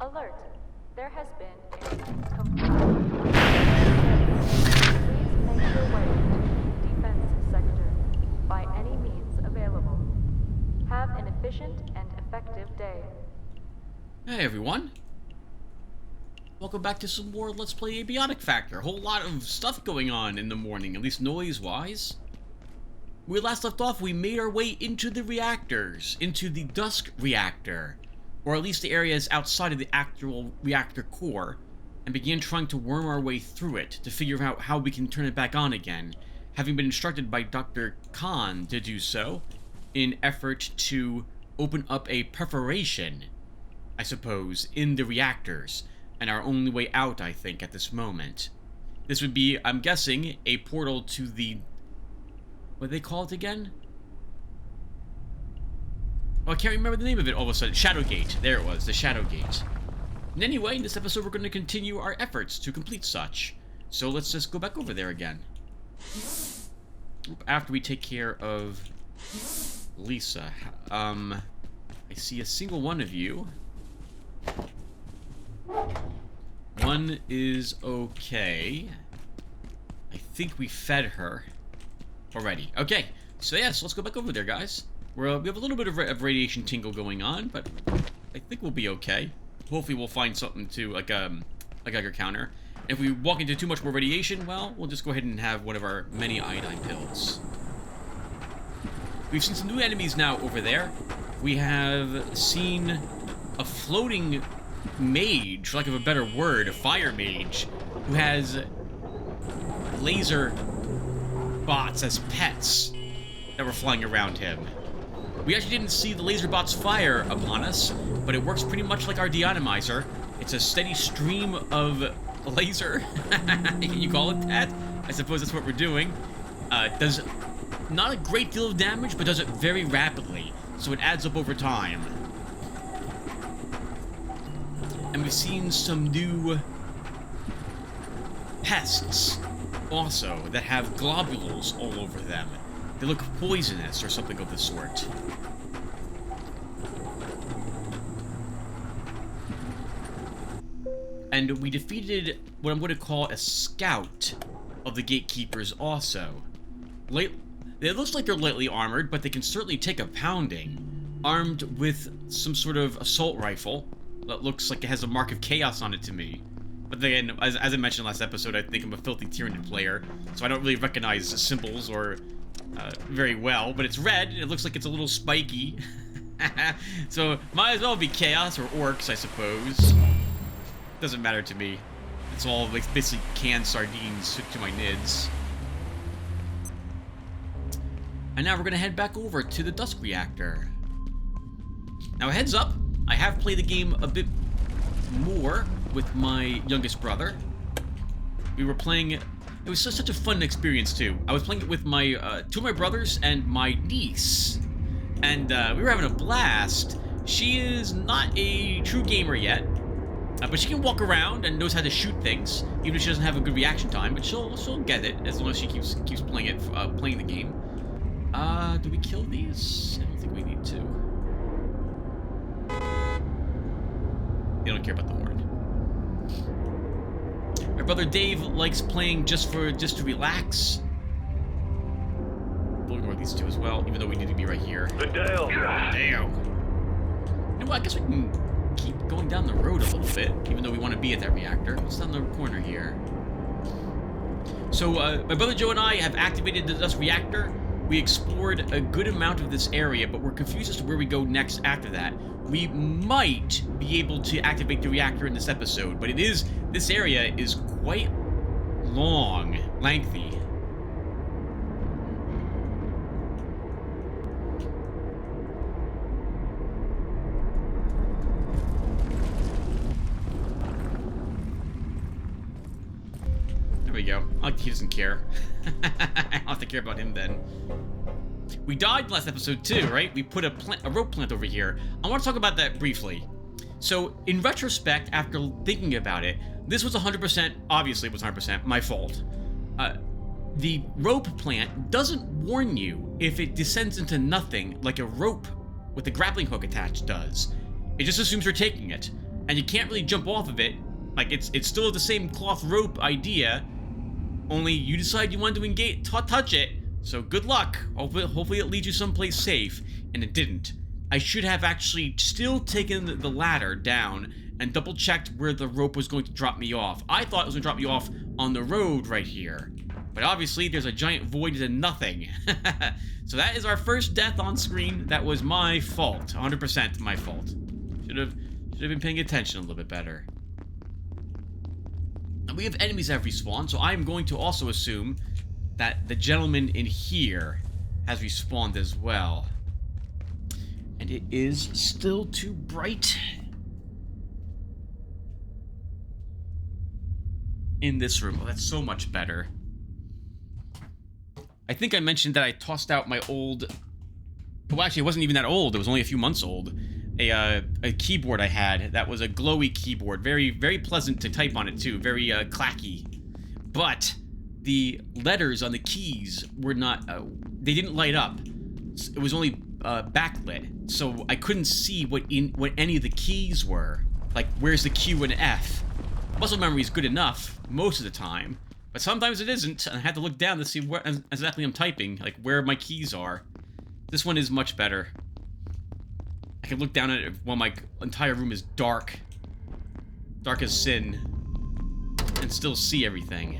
Alert. There has been a complete. Please make your way to the defense sector by any means available. Have an efficient and effective day. Hey everyone. Welcome back to some more Let's Play Abiotic Factor. A whole lot of stuff going on in the morning, at least noise-wise. We last left off, we made our way into the reactors, into the Dusk Reactor, or at least the areas outside of the actual reactor core, and began trying to worm our way through it to figure out how we can turn it back on again, having been instructed by Dr. Khan to do so, in effort to open up a perforation, I suppose, in the reactors, and our only way out, I think, at this moment. This would be, I'm guessing, a portal to the... what do they call it again? Oh, I can't remember the name of it all of a sudden. Shadowgate. There it was, the Shadowgate. And anyway, in this episode we're going to continue our efforts to complete such. So let's just go back over there again. After we take care of Lisa. I see a single one of you. One is okay. I think we fed her already. Okay, so yes, let's go back over there, guys. We have a little bit of radiation tingle going on, but I think we'll be okay. Hopefully we'll find something to, like a Geiger counter. If we walk into too much more radiation, well, we'll just go ahead and have one of our many iodine pills. We've seen some new enemies now over there. We have seen a floating mage, for lack of a better word, a fire mage, who has laser bots as pets that were flying around him. We actually didn't see the laser bots fire upon us, but it works pretty much like our deatomizer. It's a steady stream of laser. You call it that? I suppose that's what we're doing. It does not a great deal of damage, but does it very rapidly, so it adds up over time. And we've seen some new pests also that have globules all over them. They look poisonous or something of the sort. And we defeated what I'm going to call a scout of the gatekeepers also. It looks like they're lightly armored, but they can certainly take a pounding. Armed with some sort of assault rifle that looks like it has a mark of chaos on it to me. But then, as I mentioned last episode, I think I'm a filthy Tyranid player, so I don't really recognize the symbols or very well. But it's red, and it looks like it's a little spiky. So, might as well be chaos or orcs, I suppose. Doesn't matter to me. It's all like basically canned sardines to my nids. And now we're gonna head back over to the Dusk Reactor. Now, heads up, I have played the game a bit more with my youngest brother. We were playing it. It was such a fun experience too. I was playing it with my two of my brothers and my niece, and we were having a blast. She is not a true gamer yet, but she can walk around and knows how to shoot things, even if she doesn't have a good reaction time. But she'll get it as long as she keeps playing it, playing the game. Do we kill these? I don't think we need to. They don't care about the horn. My brother Dave likes playing just to relax. We'll ignore these two as well, even though we need to be right here. The Dale. Damn. You know what? I guess we can keep going down the road a little bit, even though we want to be at that reactor. It's down the corner here. So, my brother Joe and I have activated the Dusk Reactor. We explored a good amount of this area, but we're confused as to where we go next after that. We might be able to activate the reactor in this episode, but this area is quite long, lengthy. There we go. Like he doesn't care. I don't have to care about him then. We died last episode too, right? We put a rope plant over here. I want to talk about that briefly. So, in retrospect, after thinking about it, this was 100%, obviously it was 100% my fault. The rope plant doesn't warn you if it descends into nothing like a rope with a grappling hook attached does. It just assumes you're taking it. And you can't really jump off of it. Like, it's still the same cloth rope idea, only you decide you want to engage, touch it, so good luck. Hopefully it leads you someplace safe, and it didn't. I should have actually still taken the ladder down and double-checked where the rope was going to drop me off. I thought it was going to drop me off on the road right here. But obviously, there's a giant void into nothing. So that is our first death on screen. That was my fault. 100% my fault. Should have been paying attention a little bit better. And we have enemies that have respawned, so I'm going to also assume that the gentleman in here has respawned as well. And it is still too bright in this room. Oh, that's so much better. I think I mentioned that I tossed out my old... Well, actually, it wasn't even that old. It was only a few months old. A keyboard I had that was a glowy keyboard. Very, very pleasant to type on it, too. Very clacky. But the letters on the keys were not... they didn't light up. It was only backlit. So I couldn't see what any of the keys were. Like, where's the Q and F? Muscle memory is good enough most of the time. But sometimes it isn't, and I had to look down to see what exactly I'm typing, like where my keys are. This one is much better. I can look down at it while my entire room is dark. Dark as sin. And still see everything.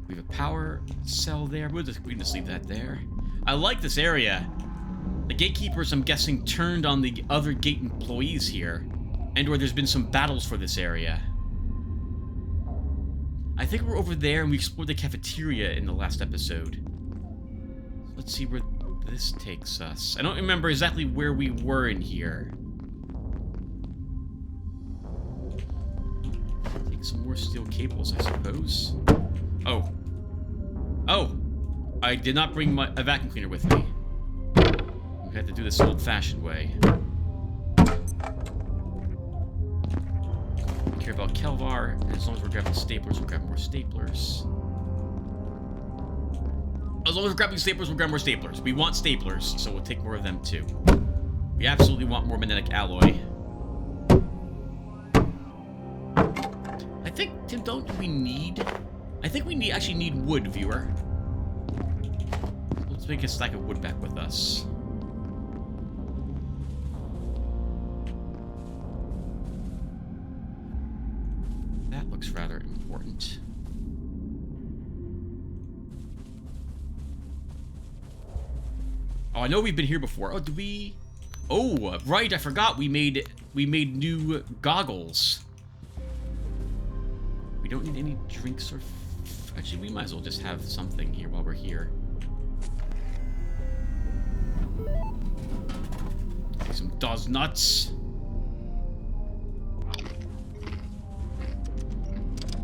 We have a power cell there. We can just leave that there. I like this area. The gatekeepers, I'm guessing, turned on the other gate employees here. And/or there's been some battles for this area. I think we're over there and we explored the cafeteria in the last episode. Let's see where this takes us. I don't remember exactly where we were in here. Take some more steel cables, I suppose. Oh. Oh! I did not bring a vacuum cleaner with me. We had to do this old-fashioned way. Care about Kelvar, and as long as we're grabbing staplers, we'll grab more staplers. As long as we're grabbing staplers, we'll grab more staplers. We want staplers, so we'll take more of them too. We absolutely want more magnetic alloy. I think, Tim, don't we need... I think we actually need wood, viewer. Let's make a stack of wood back with us. Looks rather important. Oh, I know we've been here before. Oh, did we? Oh, right, I forgot we made new goggles. We don't need any drinks or... Actually, we might as well just have something here while we're here. Take some Daz nuts.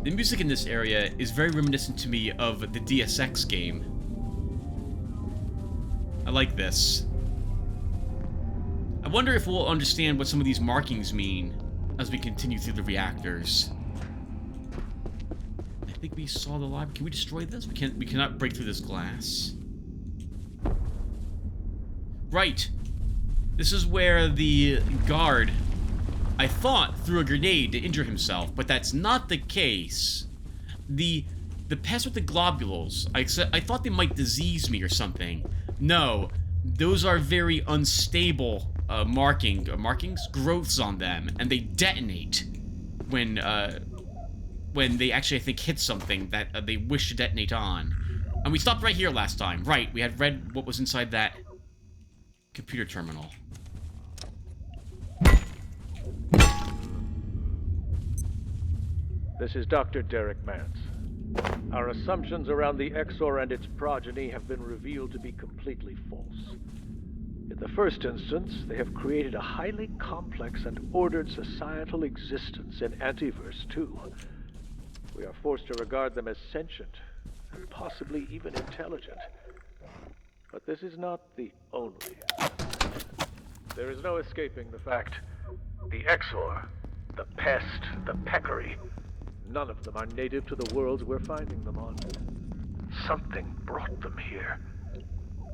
The music in this area is very reminiscent to me of the DSX game. I like this. I wonder if we'll understand what some of these markings mean as we continue through the reactors. I think we saw the library. Can we destroy this? We cannot break through this glass. Right. This is where the guard, I thought, threw a grenade to injure himself, but that's not the case. The pest with the globules, I thought they might disease me or something. No, those are very unstable markings, growths on them, and they detonate when they actually, I think, hit something that they wish to detonate on. And we stopped right here last time. Right, we had read what was inside that computer terminal. This is Dr. Derek Mance. Our assumptions around the Exor and its progeny have been revealed to be completely false. In the first instance, they have created a highly complex and ordered societal existence in Antiverse 2. We are forced to regard them as sentient, and possibly even intelligent. But this is not the only. There is no escaping the fact. The Exor, the pest, the peccary, none of them are native to the worlds we're finding them on. Something brought them here.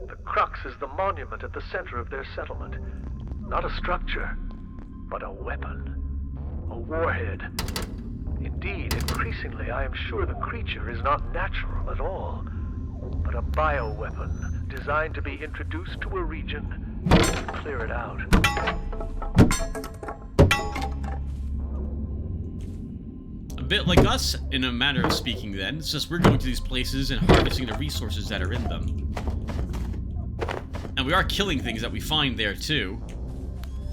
The crux is the monument at the center of their settlement. Not a structure, but a weapon. A warhead. Indeed, increasingly, I am sure the creature is not natural at all, but a bioweapon designed to be introduced to a region and clear it out. A bit like us, in a manner of speaking, then. It's just we're going to these places and harvesting the resources that are in them. And we are killing things that we find there, too.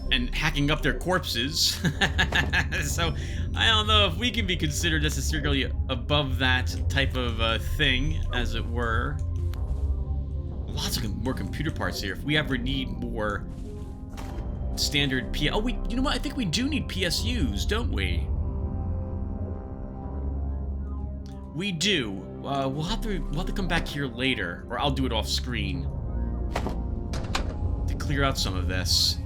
And hacking up their corpses. So, I don't know if we can be considered necessarily above that type of thing, as it were. Lots of more computer parts here. If we ever need more standard you know what? I think we do need PSUs, don't we? We do. We'll have to come back here later, or I'll do it off screen to clear out some of this.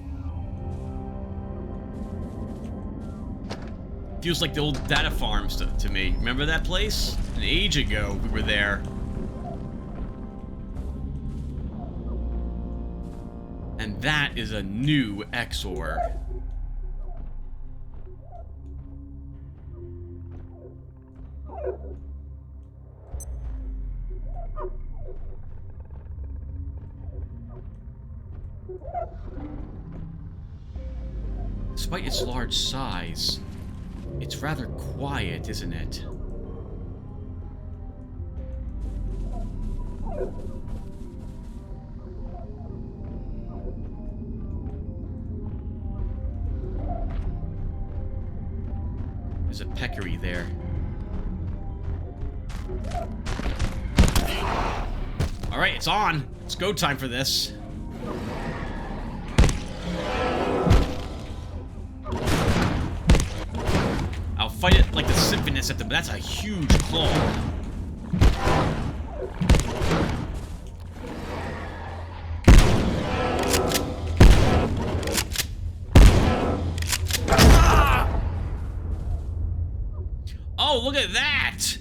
Feels like the old data farms to me. Remember that place? An age ago, we were there. And that is a new XOR. Despite its large size, it's rather quiet, isn't it? There's a peccary there. Alright, it's on! It's go time for this. I'll fight it like the Symphonist at the... That's a huge claw. Oh, look at that!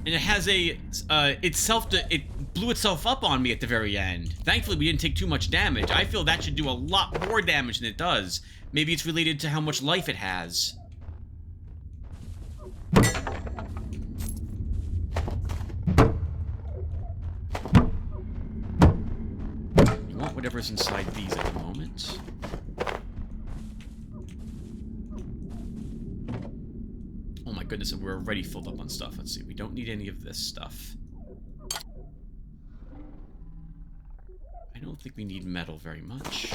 And it has a... it blew itself up on me at the very end. Thankfully, we didn't take too much damage. I feel that should do a lot more damage than it does. Maybe it's related to how much life it has. You want whatever's inside these at the moment. Oh my goodness, and we're already filled up on stuff. Let's see, we don't need any of this stuff. I don't think we need metal very much.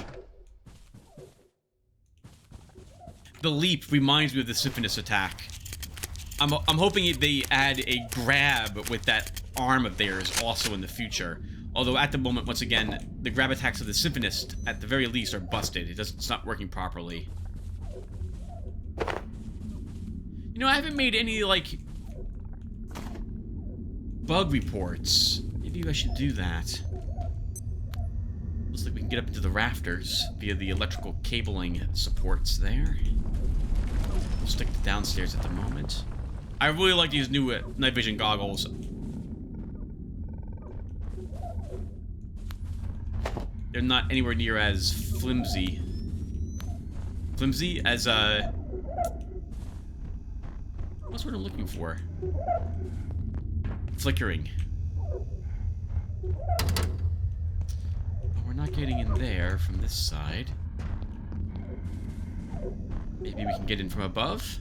The leap reminds me of the Symphonist attack. I'm hoping they add a grab with that arm of theirs also in the future. Although at the moment, once again, the grab attacks of the Symphonist, at the very least, are busted. It's not working properly. You know, I haven't made any, like, bug reports. Maybe I should do that. Looks like we can get up into the rafters via the electrical cabling supports there. We'll stick to downstairs at the moment. I really like these new night vision goggles. They're not anywhere near as flimsy. Flimsy as, what's what I'm looking for? Flickering. But we're not getting in there from this side. Maybe we can get in from above?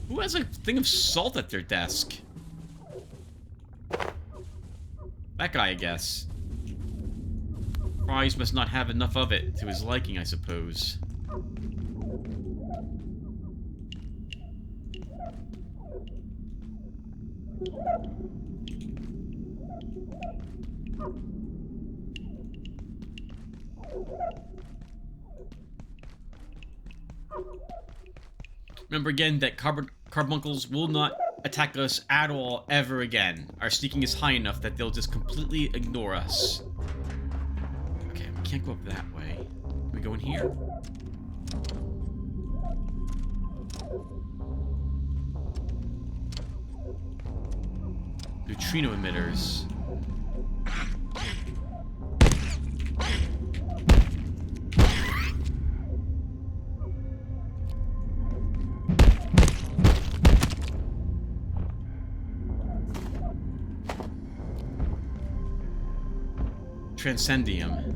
Who has a thing of salt at their desk? That guy, I guess. Fries must not have enough of it to his liking, I suppose. Remember again that carbuncles will not attack us at all ever again. Our sneaking is high enough that they'll just completely ignore us. Okay, we can't go up that way. Can we go in here? Neutrino emitters. Transcendium.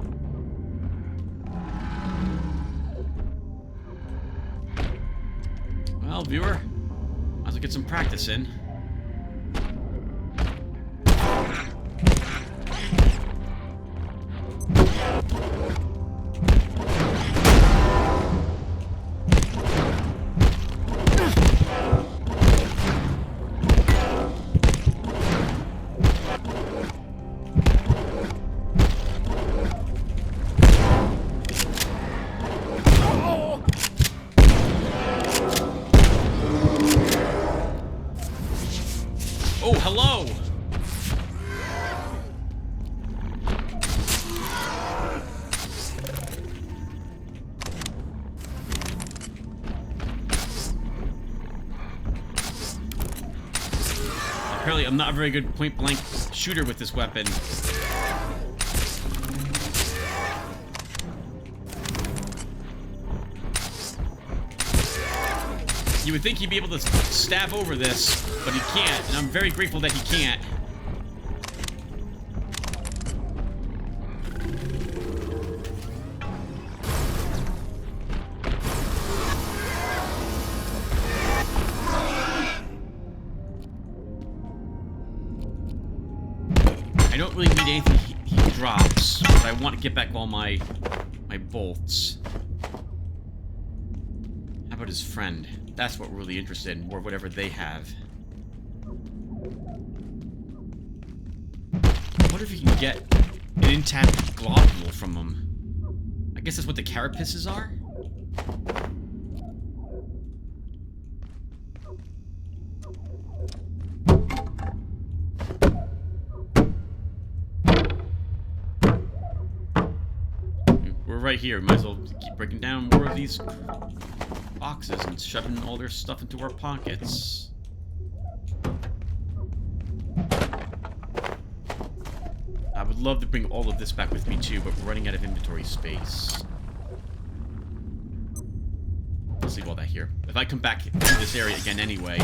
Well, viewer, might as well get some practice in. Oh, hello! Apparently, I'm not a very good point-blank shooter with this weapon. You would think he'd be able to stab over this, but he can't, and I'm very grateful that he can't. I don't really need anything he drops, but I want to get back all my bolts. How about his friend? That's what we're really interested in, or whatever they have. I wonder if you can get an intact globule from them. I guess that's what the carapaces are? We're right here. Might as well keep breaking down more of these boxes and shoving all their stuff into our pockets. I would love to bring all of this back with me too, but we're running out of inventory space. Let's leave all that here. If I come back to this area again anyway,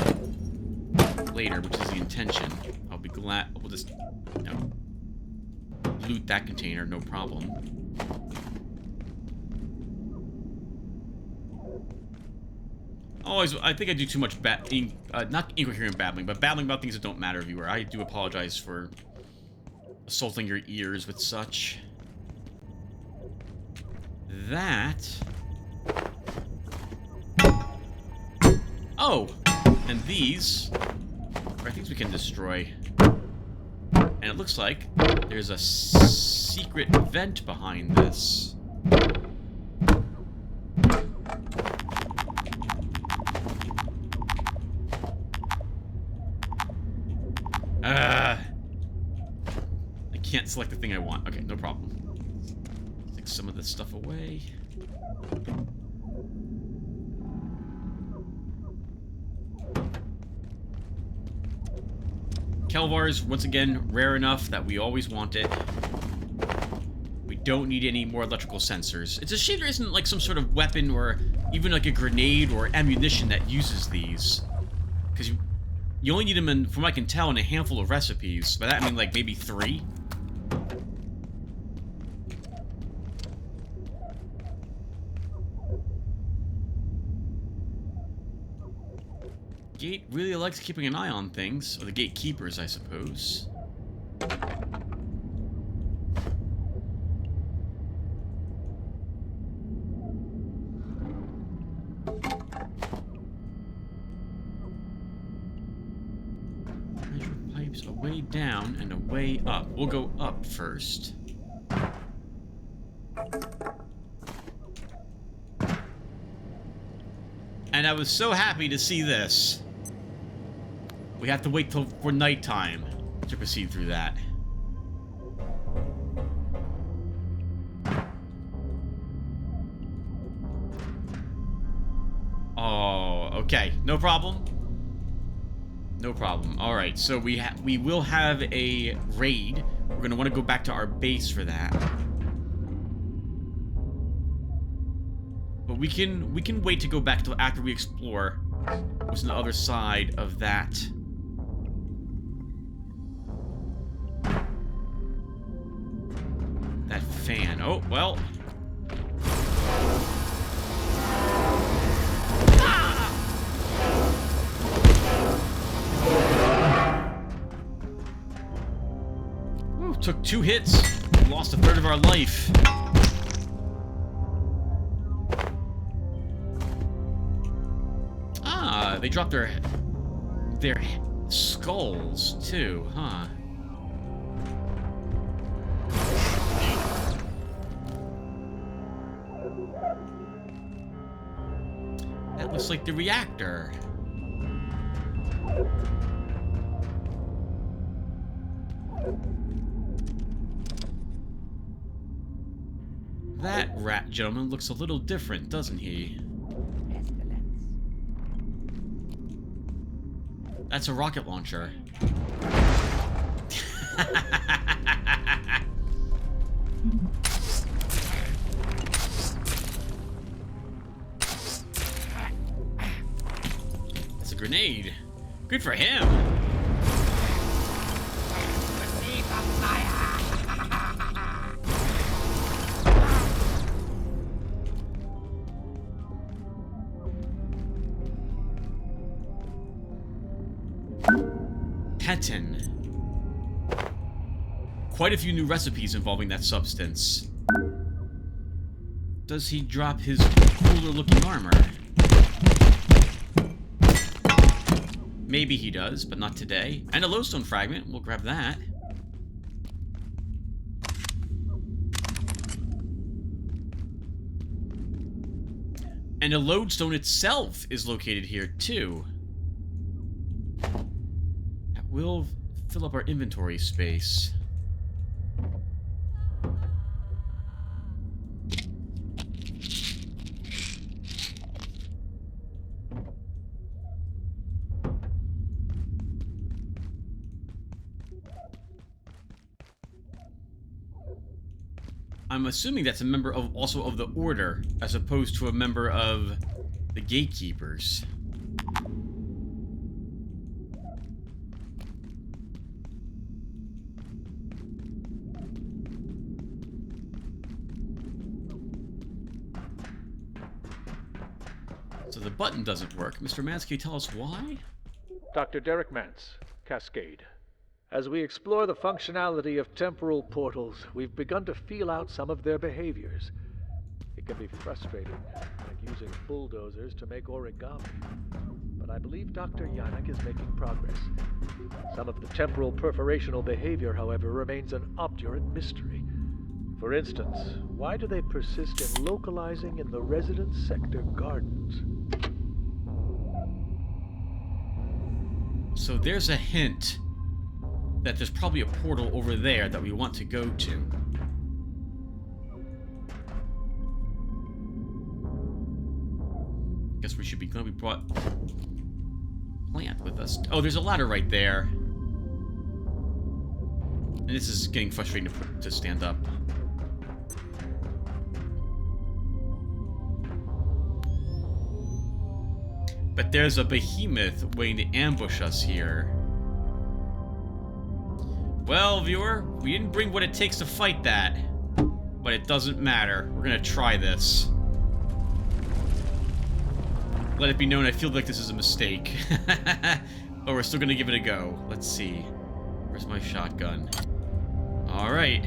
later, which is the intention, I'll be glad. We'll just, you know, loot that container, no problem. Always, I think I do too much not incoherent babbling, but babbling about things that don't matter, viewer. I do apologize for assaulting your ears with such. That. Oh, and these are things we can destroy. And it looks like there's a secret vent behind this. I can't select the thing I want. Okay, no problem. Take some of this stuff away. Kelvar's, once again, rare enough that we always want it. We don't need any more electrical sensors. It's a shame there isn't like some sort of weapon or even like a grenade or ammunition that uses these. Because you only need them in, from what I can tell, in a handful of recipes. By that I mean like maybe 3. Gate really likes keeping an eye on things, or the gatekeepers, I suppose. Treasure pipes a way down and a way up. We'll go up first. And I was so happy to see this. We have to wait till for nighttime to proceed through that. Oh, okay. No problem. No problem. All right, so we will have a raid. We're going to want to go back to our base for that. But we can wait to go back till after we explore what's on the other side of that. fan. Oh, well. Ooh, took 2 hits. Lost a third of our life. Ah, they dropped their skulls too, huh? That looks like the reactor. That rat gentleman looks a little different, doesn't he? That's a rocket launcher. That's a grenade. Good for him. Petin. Quite a few new recipes involving that substance. Does he drop his cooler looking armor? Maybe he does, but not today. And a lodestone fragment, we'll grab that. And the lodestone itself is located here too. That will fill up our inventory space. I'm assuming that's a member of also of the Order, as opposed to a member of the Gatekeepers. So the button doesn't work. Mr. Mance, can you tell us why? Dr. Derek Mance, Cascade. As we explore the functionality of temporal portals, we've begun to feel out some of their behaviors. It can be frustrating, like using bulldozers to make origami. But I believe Dr. Yannick is making progress. Some of the temporal perforational behavior, however, remains an obdurate mystery. For instance, why do they persist in localizing in the residence sector gardens? So there's a hint that there's probably a portal over there that we want to go to. Guess we should be glad we brought plant with us. Oh, there's a ladder right there. And this is getting frustrating to stand up. But there's a behemoth waiting to ambush us here. Well, viewer, we didn't bring what it takes to fight that. But it doesn't matter. We're gonna try this. Let it be known I feel like this is a mistake. But we're still gonna give it a go. Let's see. Where's my shotgun? Alright.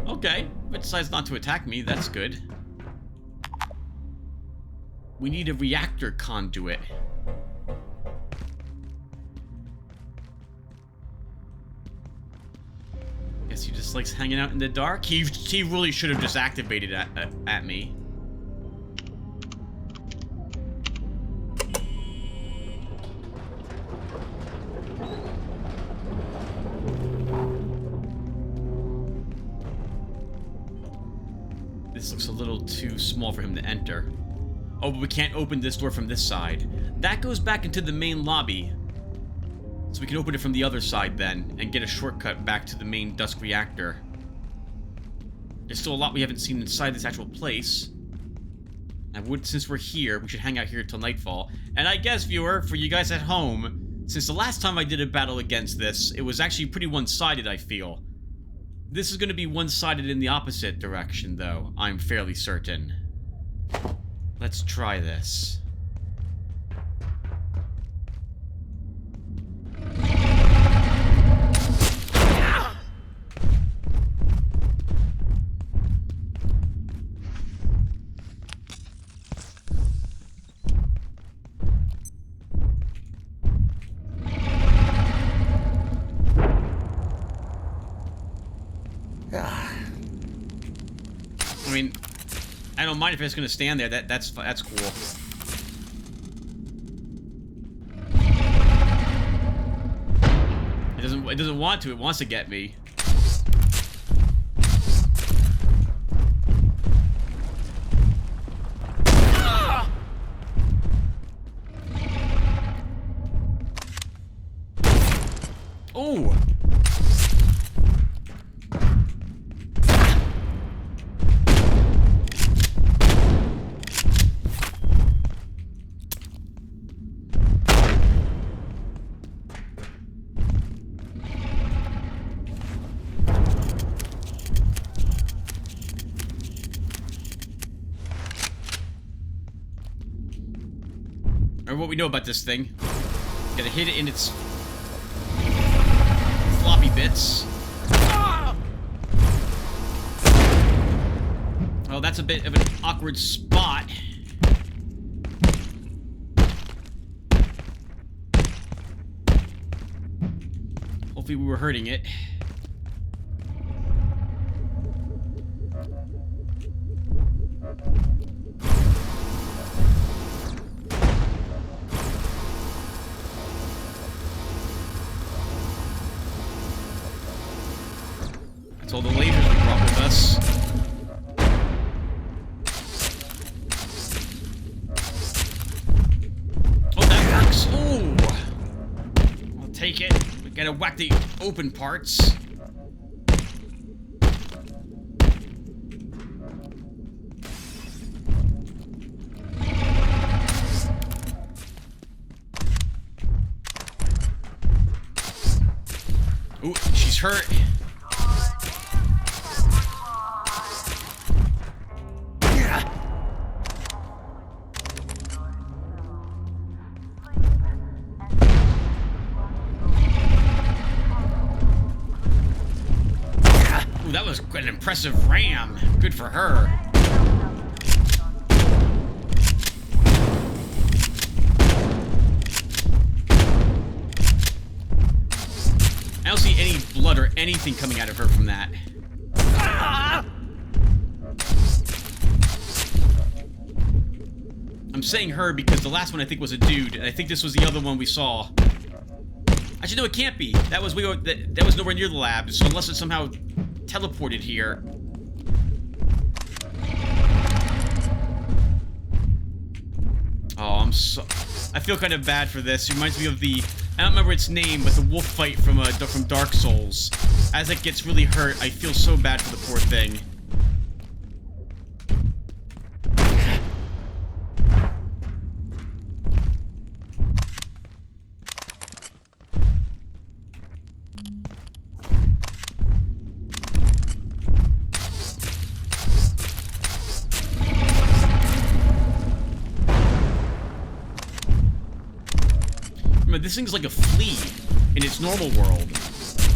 Okay, it decides not to attack me, that's good. We need a reactor conduit. Guess he just likes hanging out in the dark. He really should have just activated at me. This looks a little too small for him to enter. Oh, but we can't open this door from this side. That goes back into the main lobby. So we can open it from the other side then, and get a shortcut back to the main Dusk reactor. There's still a lot we haven't seen inside this actual place. Since we're here, we should hang out here till nightfall. And I guess, viewer, for you guys at home, since the last time I did a battle against this, it was actually pretty one-sided, I feel. This is going to be one-sided in the opposite direction, though, I'm fairly certain. Let's try this. I mean, I don't mind if it's gonna stand there. That's cool. It doesn't want to. It wants to get me. Oh. Or what we know about this thing. Gotta hit it in its floppy bits. Oh, that's a bit of an awkward spot. Hopefully we were hurting it. All the lasers we brought with us. Oh, that works. Oh, I'll take it. We gotta whack the open parts. Ooh, she's hurt. That was an impressive ram. Good for her. I don't see any blood or anything coming out of her from that. I'm saying her because the last one I think was a dude, and I think this was the other one we saw. Actually, no, it can't be. That was nowhere near the lab, so unless it's somehow teleported here. Oh, I feel kind of bad for this. It reminds me of I don't remember its name, but the wolf fight from Dark Souls. As it gets really hurt, I feel so bad for the poor thing. This thing's like a flea in its normal world.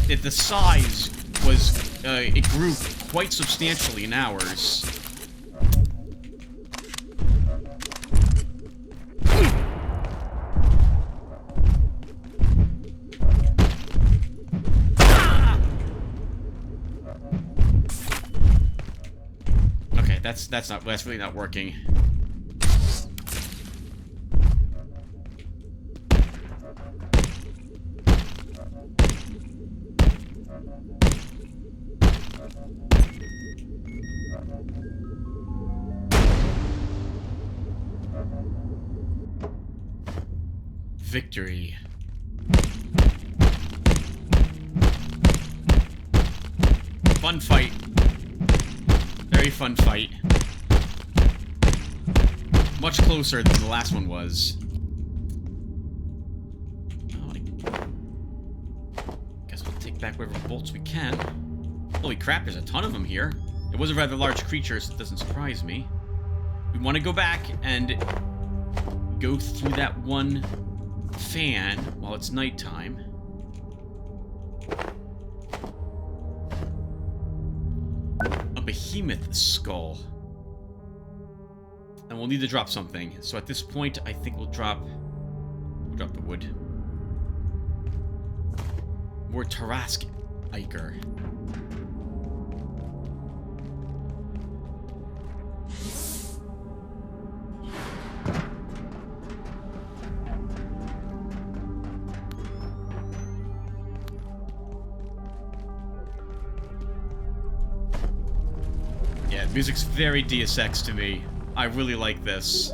If the size was, it grew quite substantially in ours. Okay, that's really not working. Victory. Fun fight. Very fun fight. Much closer than the last one was. Oh, I guess we'll take back whatever bolts we can. Holy crap, there's a ton of them here. It was a rather large creature, so it doesn't surprise me. We want to go back and go through that one fan while it's nighttime. A behemoth skull. And we'll need to drop something. So at this point, I think we'll drop the wood. More Tarask Iker. Yeah, the music's very Deus Ex to me. I really like this.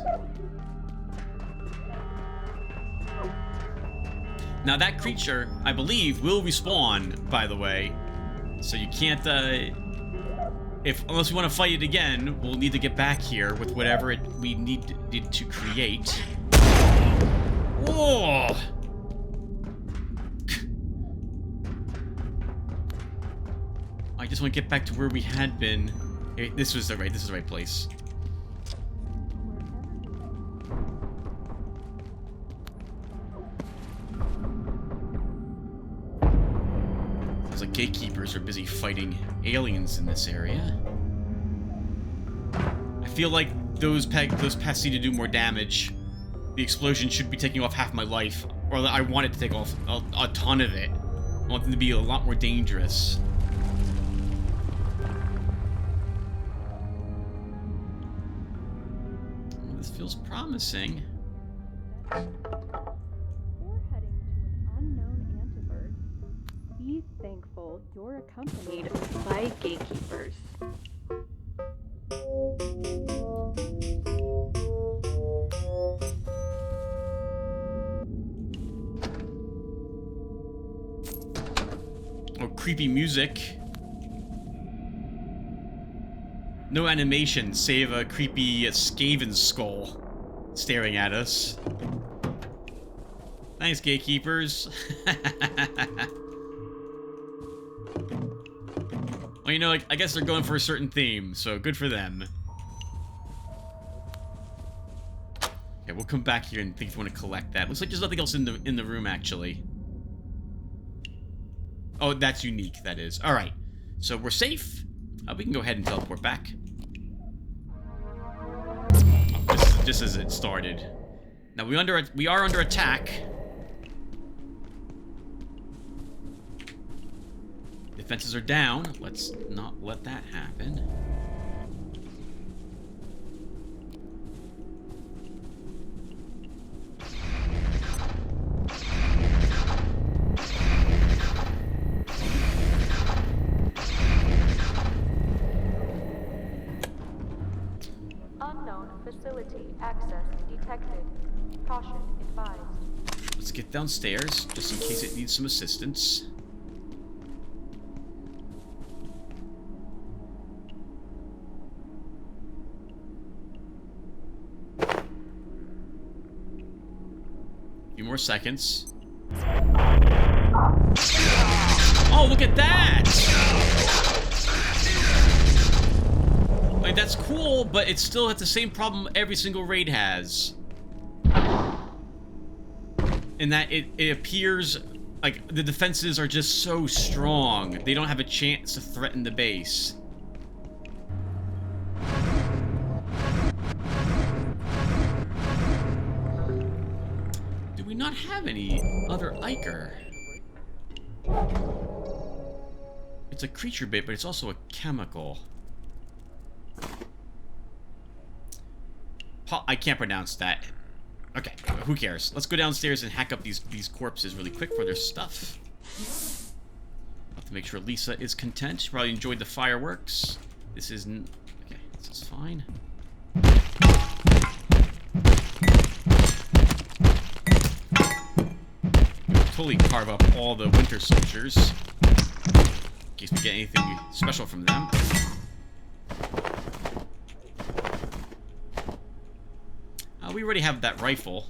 Now that creature, I believe, will respawn, by the way. So you can't, unless we want to fight it again, we'll need to get back here with whatever we needed to create. Whoa! I just want to get back to where we had been. This is the right place. Sounds like gatekeepers are busy fighting aliens in this area. I feel like those pests need to do more damage. The explosion should be taking off half my life, or I want it to take off a ton of it. I want them to be a lot more dangerous. Feels promising. We're heading to an unknown antiverse. Be thankful you're accompanied by gatekeepers. Oh, creepy music. No animation, save a creepy Skaven skull staring at us. Thanks, gatekeepers. Well, you know, I guess they're going for a certain theme, so good for them. Okay, we'll come back here and think if we want to collect that. Looks like there's nothing else in the room, actually. Oh, that's unique, that is. Alright, so we're safe. We can go ahead and teleport back. Just as it started. Now we are under attack. Defenses are down. Let's not let that happen. Unknown facility access detected. Caution advised. Let's get downstairs, just in case it needs some assistance. A few more seconds. Oh, look at that! Like, that's cool, but it still has the same problem every single raid has. In that it appears like the defenses are just so strong, they don't have a chance to threaten the base. Do we not have any other Iker? It's a creature bait, but it's also a chemical. I can't pronounce that. Okay, who cares? Let's go downstairs and hack up these corpses really quick for their stuff. Have to make sure Lisa is content. She probably enjoyed the fireworks. This isn't... Okay, this is fine. We'll totally carve up all the winter soldiers. In case we get anything special from them. Oh, we already have that rifle.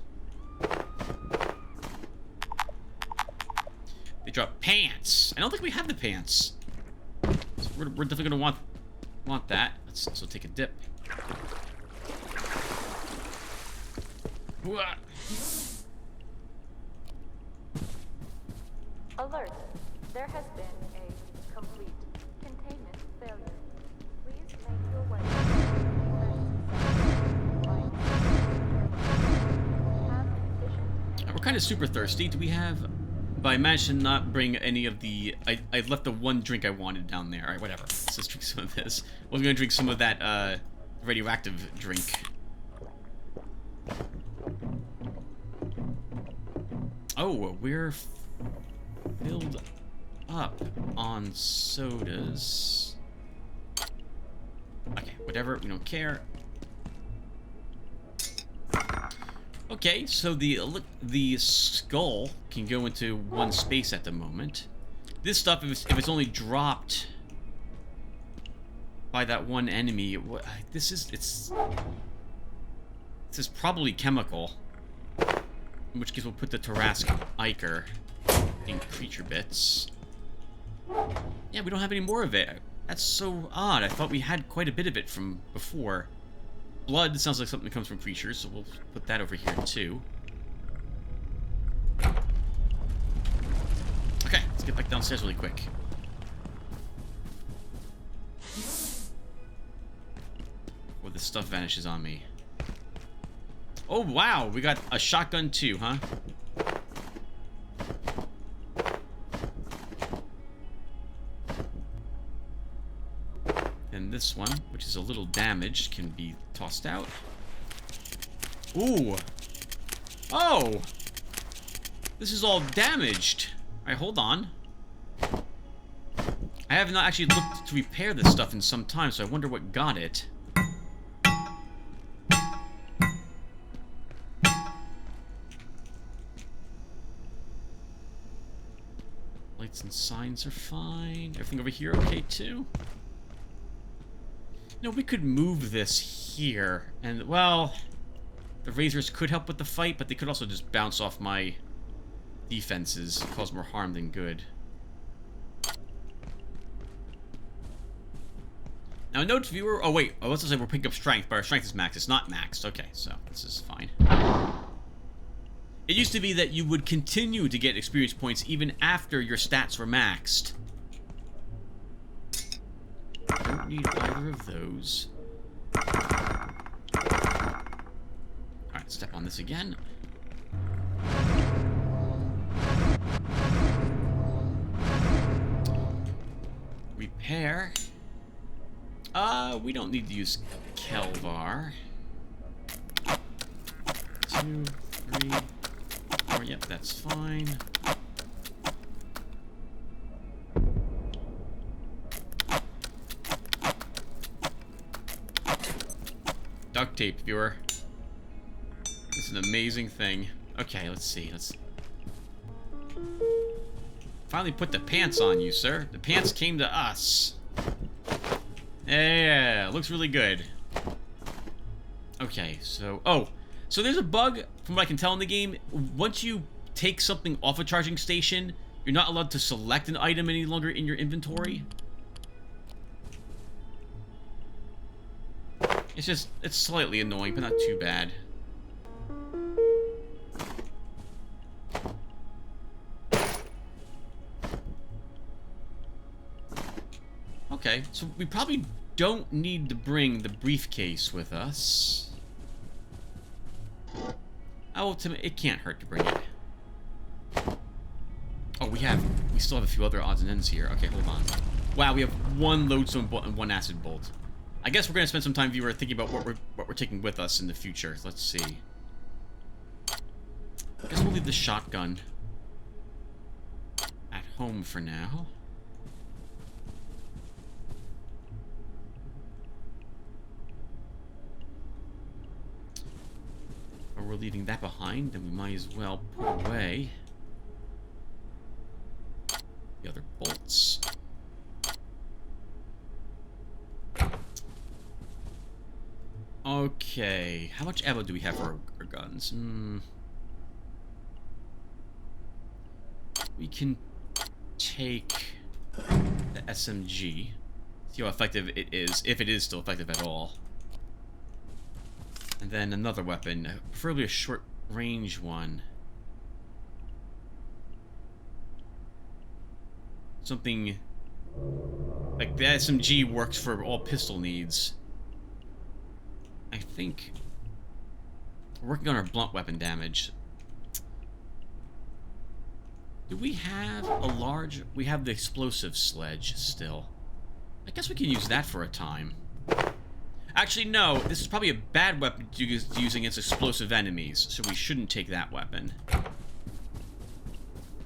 They drop pants. I don't think we have the pants. So we're definitely gonna want that. Let's also take a dip. Whoa. Alert. There has been a complete containment failure. Please make your way to have an efficient and We're kind of super thirsty. Do we have... But I managed to not bring any of the... I left the one drink I wanted down there. Alright, whatever. Let's just drink some of this. I was going to drink some of that radioactive drink. Oh, we're filled up on sodas. Okay, whatever. We don't care. Okay, so the skull can go into one space at the moment. This stuff, if it's only dropped by that one enemy, this is probably chemical. In which case, we'll put the Tarask Ichor in creature bits. Yeah, we don't have any more of it. That's so odd. I thought we had quite a bit of it from before. Blood sounds like something that comes from creatures, so we'll put that over here too. Okay, let's get back downstairs really quick. Before the stuff vanishes on me. Oh, wow, we got a shotgun too, huh? And this one, which is a little damaged, can be tossed out. Ooh! Oh! This is all damaged. Alright, hold on. I have not actually looked to repair this stuff in some time, so I wonder what got it. Lights and signs are fine. Everything over here okay too? No, we could move this here, and, well, the razors could help with the fight, but they could also just bounce off my defenses, cause more harm than good. Now, note viewer... Oh, wait. Oh, let's say we're picking up strength, but our strength is maxed. It's not maxed. Okay, so this is fine. It used to be that you would continue to get experience points even after your stats were maxed. Don't need either of those. Alright, step on this again. Repair. We don't need to use Kelvar. 2, 3, 4. Yep, that's fine. Duct tape, viewer. This is an amazing thing. Okay, let's see. Let's finally put the pants on you, sir. The pants came to us. Yeah, looks really good. Okay, so... Oh, so there's a bug, from what I can tell in the game. Once you take something off a charging station, you're not allowed to select an item any longer in your inventory. It's just, it's slightly annoying, but not too bad. Okay, so we probably don't need to bring the briefcase with us. Oh, it can't hurt to bring it. Oh, we still have a few other odds and ends here. Okay, hold on. Wow, we have one lodestone bolt and one acid bolt. I guess we're gonna spend some time, viewer, thinking about what we're taking with us in the future. Let's see. I guess we'll leave the shotgun at home for now. Or we're leaving that behind, then we might as well put away the other bolts. Okay, how much ammo do we have for our guns? We can take the SMG. See how effective it is, if it is still effective at all. And then another weapon, preferably a short-range one. Something like the SMG works for all pistol needs. I think we're working on our blunt weapon damage. Do we have a large... We have the explosive sledge still. I guess we can use that for a time. Actually, no. This is probably a bad weapon to use against explosive enemies, so we shouldn't take that weapon.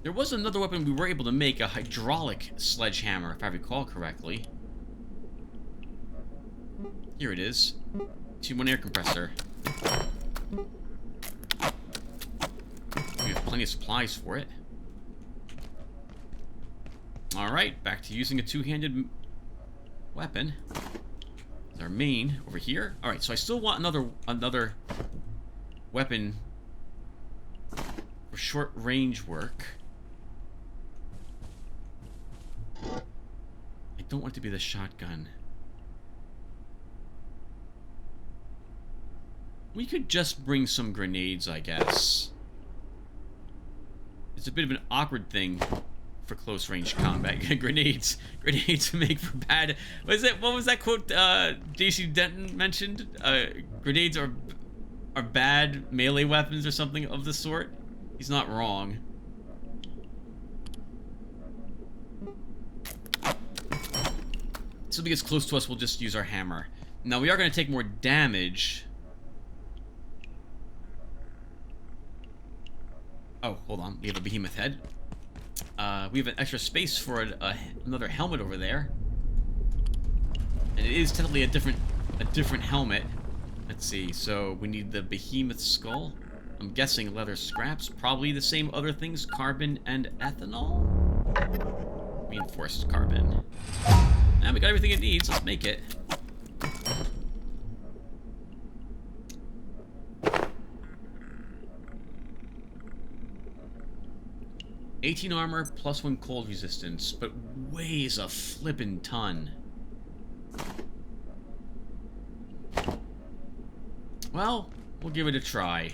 There was another weapon we were able to make, a hydraulic sledgehammer, if I recall correctly. Here it is. 2-1 air compressor. We have plenty of supplies for it. Alright, back to using a two-handed weapon. It's our main over here. Alright, so I still want another weapon for short range work. I don't want it to be the shotgun. We could just bring some grenades, I guess. It's a bit of an awkward thing for close range combat. Grenades make for bad. What was that quote JC Denton mentioned? Grenades are bad melee weapons or something of the sort. He's not wrong. If something gets close to us, we'll just use our hammer. Now we are going to take more damage. Oh, hold on. We have a behemoth head. We have an extra space for another helmet over there. And it is technically a different helmet. Let's see. So we need the behemoth skull. I'm guessing leather scraps. Probably the same other things. Carbon and ethanol? Reinforced carbon. And we got everything it needs. Let's make it. +18 armor, +1 cold resistance, but weighs a flippin' ton. Well, we'll give it a try.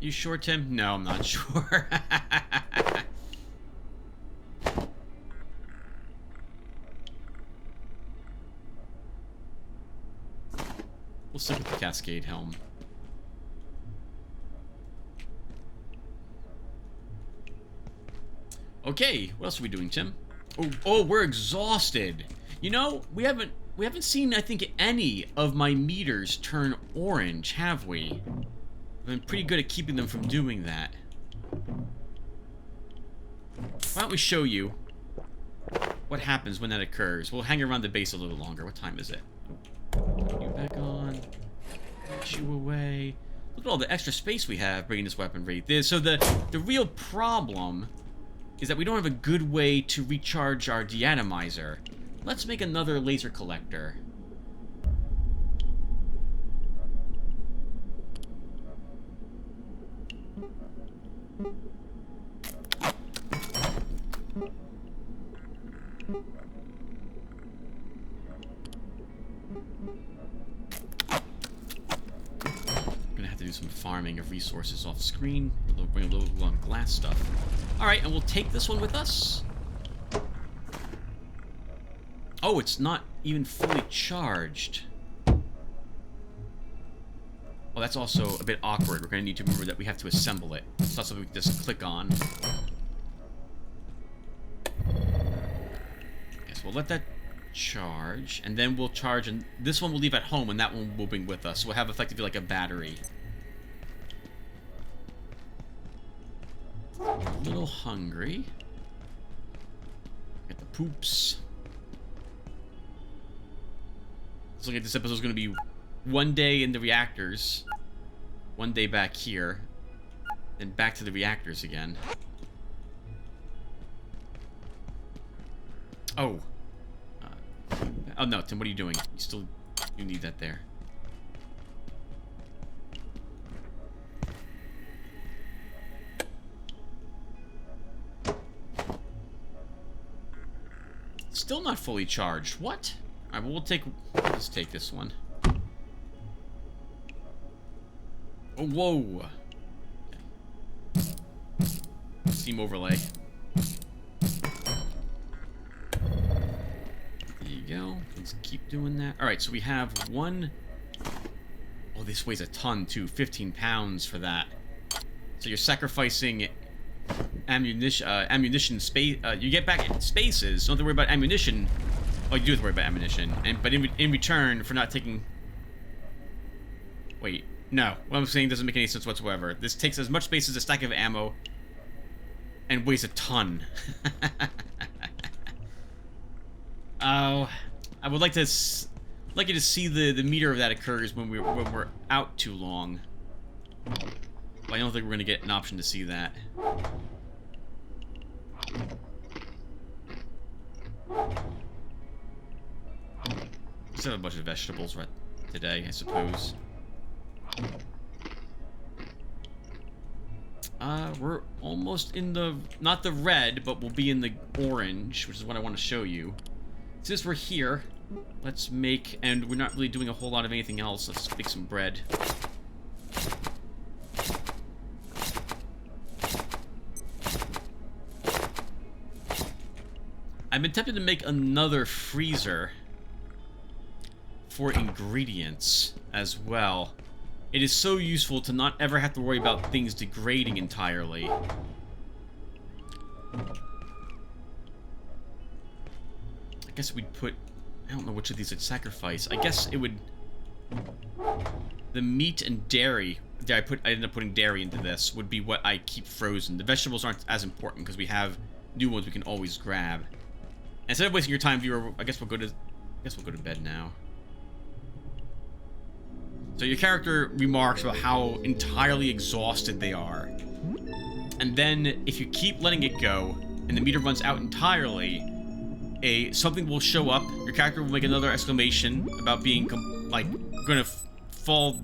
You sure, Tim? No, I'm not sure. We'll stick with the Cascade helm. Okay, what else are we doing, Tim? Oh, we're exhausted. You know, we haven't seen, I think, any of my meters turn orange, have we? I've been pretty good at keeping them from doing that. Why don't we show you what happens when that occurs? We'll hang around the base a little longer. What time is it? Put you back on. Put you away. Look at all the extra space we have bringing this weapon ready. So the real problem is that we don't have a good way to recharge our deatomizer. Let's make another laser collector. Do some farming of resources off screen. We'll bring a little glass stuff. Alright, and we'll take this one with us. Oh, it's not even fully charged. Well, that's also a bit awkward. We're going to need to remember that we have to assemble it. It's not something we can just click on. Yes, we'll let that charge, and then we'll charge, and this one we'll leave at home, and that one we'll bring with us. So we'll have effectively like a battery. A little hungry. Get the poops. Looks like this episode is going to be one day in the reactors, one day back here, then back to the reactors again. Oh. Oh no, Tim, what are you doing? You need that there. Still not fully charged. What? Alright, well, let's take this one. Oh, whoa. Okay. Steam overlay. There you go. Let's keep doing that. Alright, so we have one... Oh, this weighs a ton, too. 15 pounds for that. So you're sacrificing ammunition space. You get back spaces. So don't have to worry about ammunition. Oh, you do have to worry about ammunition. But in return, for not taking... Wait. No. What I'm saying doesn't make any sense whatsoever. This takes as much space as a stack of ammo and weighs a ton. Oh, I would like you to see the meter of that occurs when we're out too long. But I don't think we're gonna get an option to see that. Just have a bunch of vegetables right today, I suppose. We're almost in the, not the red, but we'll be in the orange, which is what I want to show you. Since we're here, let's make, and we're not really doing a whole lot of anything else, let's make some bread. I've been tempted to make another freezer for ingredients as well. It is so useful to not ever have to worry about things degrading entirely. I guess we'd put... I don't know which of these I'd sacrifice. I guess it would... The meat and dairy... I ended up putting dairy into this, would be what I keep frozen. The vegetables aren't as important because we have new ones we can always grab. Instead of wasting your time, viewer, I guess we'll go to bed now. So your character remarks about how entirely exhausted they are. And then, if you keep letting it go, and the meter runs out entirely, something will show up, your character will make another exclamation about being, gonna fall,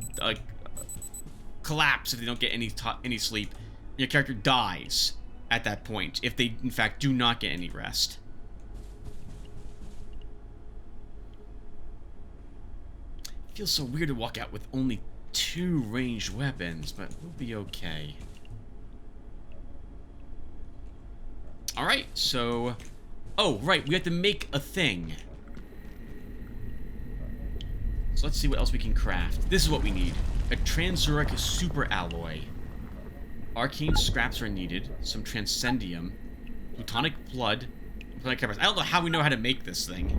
collapse if they don't get any sleep. And your character dies at that point, if they, in fact, do not get any rest. It feels so weird to walk out with only 2 ranged weapons, but we'll be okay. Alright, so... Oh, right, we have to make a thing. So let's see what else we can craft. This is what we need. A Transuric super alloy. Arcane scraps are needed. Some Transcendium. Plutonic blood. Plutonic cameras. I don't know how we know how to make this thing.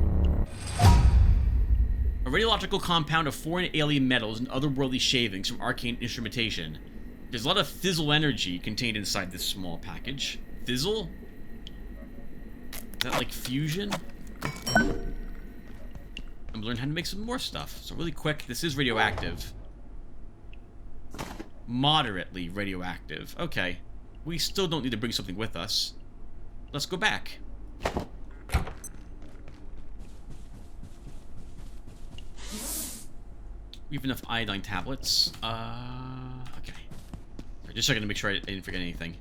A radiological compound of foreign alien metals and otherworldly shavings from arcane instrumentation. There's a lot of fizzle energy contained inside this small package. Fizzle? Is that like fusion? I'm learning how to make some more stuff. So really quick, this is radioactive. Moderately radioactive. Okay. We still don't need to bring something with us. Let's go back. We have enough iodine tablets. Okay. Just checking to make sure I didn't forget anything.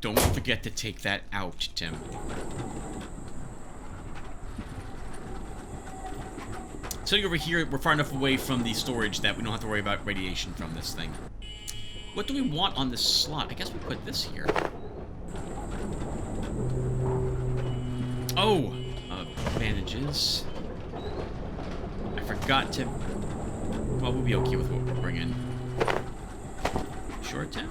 Don't forget to take that out, Tim. Sitting over here, we're far enough away from the storage that we don't have to worry about radiation from this thing. What do we want on this slot? I guess we put this here. Oh! Bandages. I forgot to... Well, we'll be okay with what we're bringing. Sure, Tim?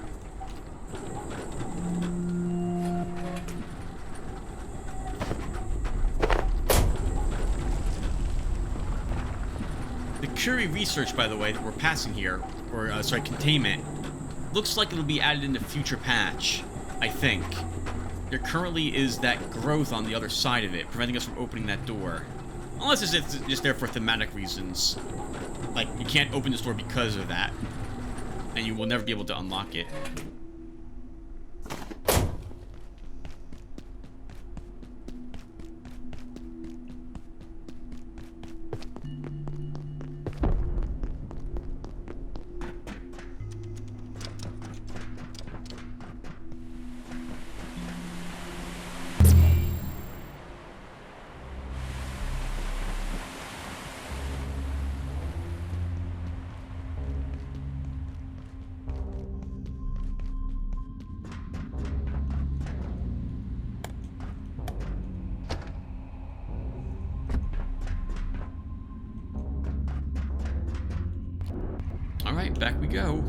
The Curie research, by the way, that we're passing here, or, sorry, containment, looks like it'll be added in a future patch, I think. There currently is that growth on the other side of it, preventing us from opening that door. Unless it's just there for thematic reasons. Like, you can't open this door because of that. And you will never be able to unlock it. Alright, back we go.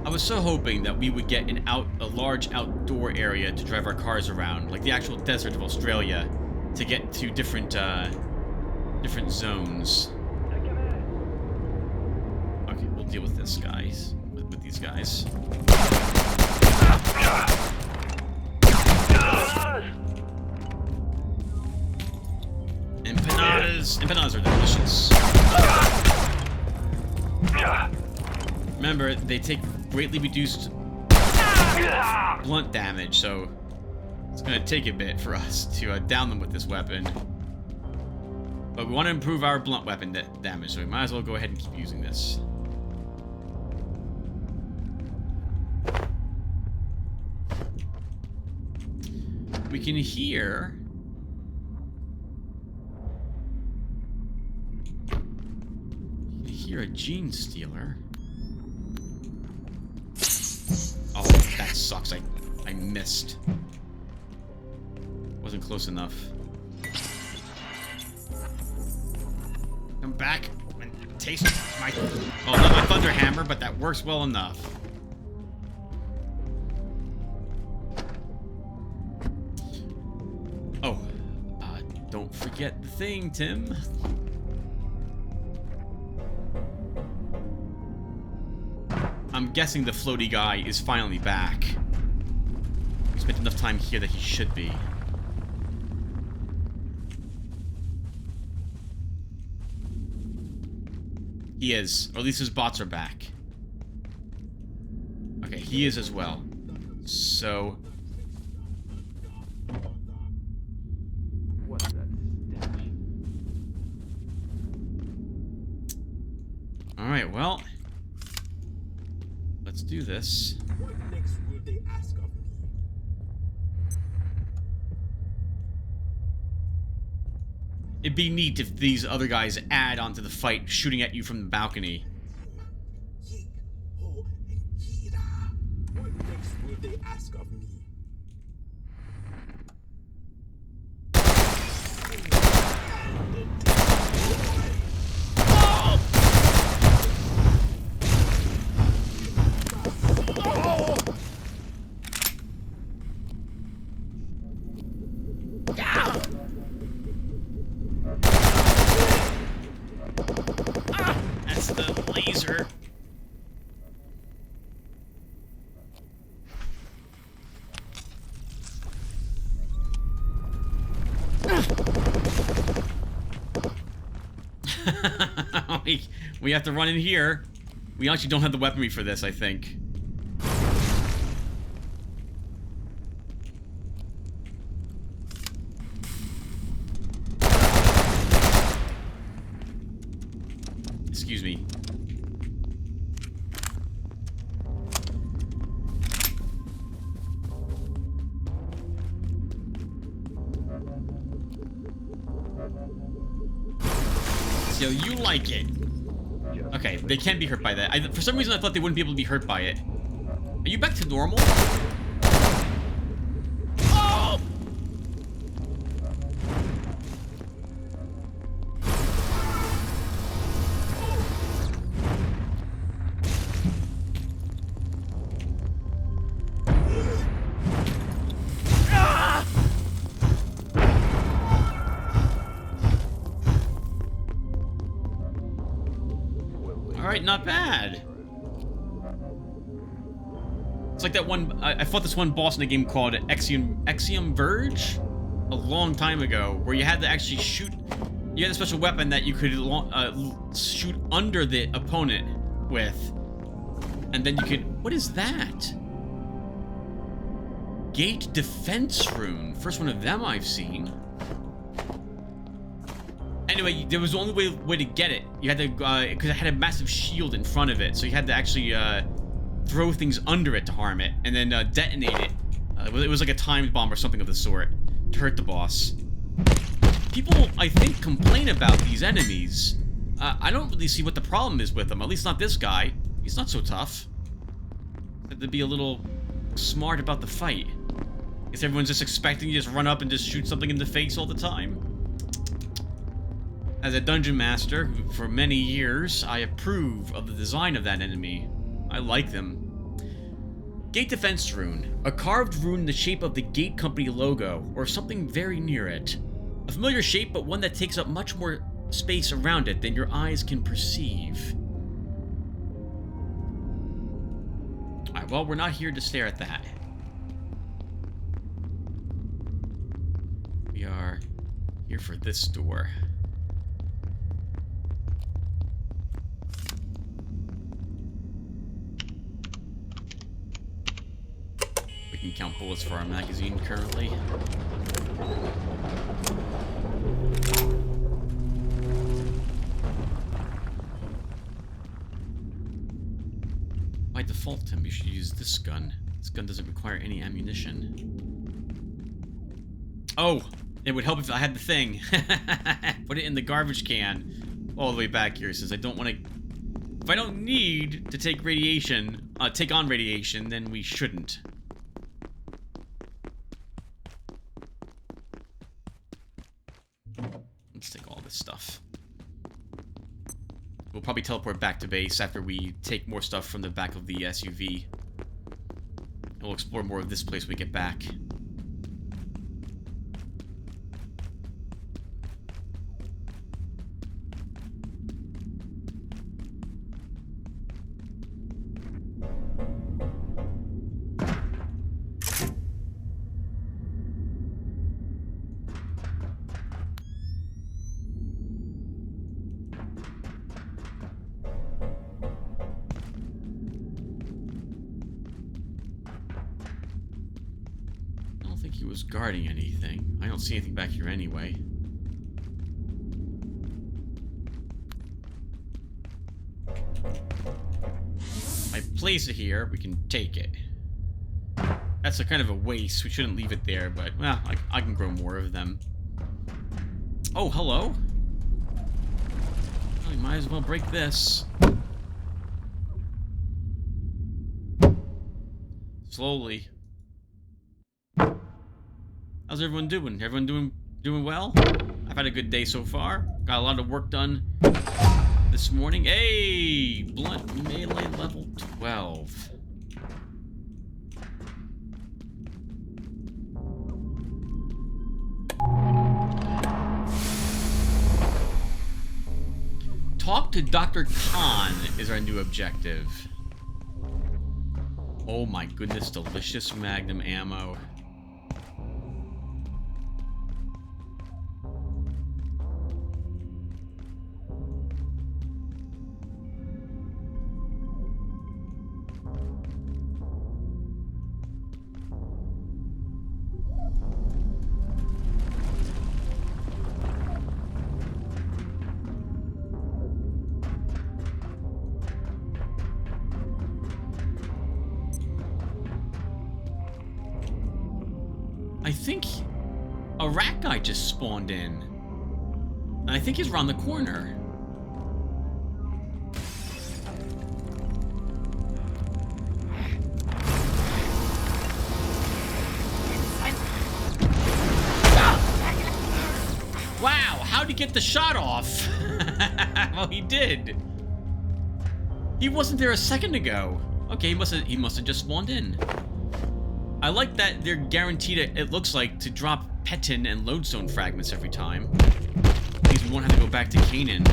I was so hoping that we would get a large outdoor area to drive our cars around, like the actual desert of Australia, to get to different zones. Okay, we'll deal with this guys. With these guys. Empanadas are delicious. Remember, they take greatly reduced blunt damage, so it's gonna take a bit for us to down them with this weapon. But we want to improve our blunt weapon damage, so we might as well go ahead and keep using this. We can hear... a gene stealer. Oh, that sucks. I missed. Wasn't close enough. Come back and taste my... Oh, not my thunder hammer, but that works well enough. Oh, don't forget the thing, Tim. I'm guessing the floaty guy is finally back. He spent enough time here that he should be. He is, or at least his bots are back. Okay, he is as well. So... What's that stench? Alright, well... let's do this. What next will they ask of me? It'd be neat if these other guys add onto the fight, shooting at you from the balcony. Yeek, ho, and Kira. What next will they ask of me? That's the laser. we have to run in here. We actually don't have the weaponry for this, I think. Excuse me. So you like it. Okay, they can be hurt by that. For some reason I thought they wouldn't be able to be hurt by it. Are you back to normal? Oh! Alright, not bad. It's like that one... I fought this one boss in a game called Axiom Verge a long time ago, where you had to actually shoot... You had a special weapon that you could shoot under the opponent with. And then you could... What is that? Gate Defense Rune. First one of them I've seen. Anyway, there was the only way to get it. You had to, because it had a massive shield in front of it, so you had to actually throw things under it to harm it, and then detonate it. It was like a timed bomb or something of the sort to hurt the boss. People, I think, complain about these enemies. I don't really see what the problem is with them. At least not this guy. He's not so tough. Have to be a little smart about the fight. Guess everyone's just expecting you to just run up and just shoot something in the face all the time. As a dungeon master, who for many years, I approve of the design of that enemy. I like them. Gate Defense Rune. A carved rune in the shape of the Gate Company logo, or something very near it. A familiar shape, but one that takes up much more space around it than your eyes can perceive. Alright, well, we're not here to stare at that. We are here for this door. We can count bullets for our magazine currently. By default, Tim, you should use this gun. This gun doesn't require any ammunition. Oh! It would help if I had the thing. Put it in the garbage can. All the way back here, since I don't want to... If I don't need to take radiation, take on radiation, then we shouldn't. Let's take all this stuff. We'll probably teleport back to base after we take more stuff from the back of the SUV. And we'll explore more of this place when we get back. He was guarding anything. I don't see anything back here anyway. I place it here, we can take it. That's a kind of a waste. We shouldn't leave it there, but, well, I can grow more of them. Oh, hello. Well, we might as well break this. Slowly. How's everyone doing? Everyone doing well? I've had a good day so far. Got a lot of work done this morning. Hey! Blunt melee level 12. Talk to Dr. Khan is our new objective. Oh my goodness, delicious Magnum ammo. I think a rat guy just spawned in. And I think he's around the corner. Wow, how'd he get the shot off? Well, he did. He wasn't there a second ago. Okay, he must have just spawned in. I like that they're guaranteed, it looks like, to drop Petin and Lodestone fragments every time. Means we won't have to go back to Canaan.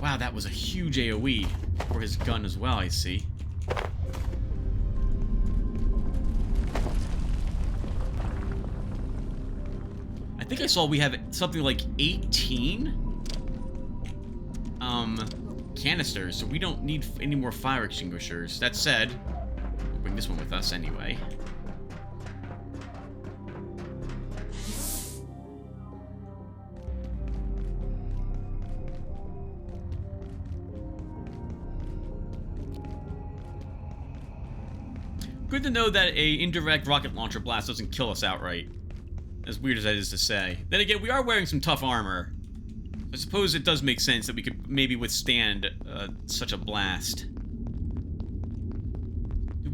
Wow, that was a huge AoE for his gun as well, I see. I think I saw we have something like 18 canisters, so we don't need any more fire extinguishers. That said, we'll bring this one with us anyway. Good to know that a indirect rocket launcher blast doesn't kill us outright. As weird as that is to say. Then again, we are wearing some tough armor. I suppose it does make sense that we could maybe withstand such a blast.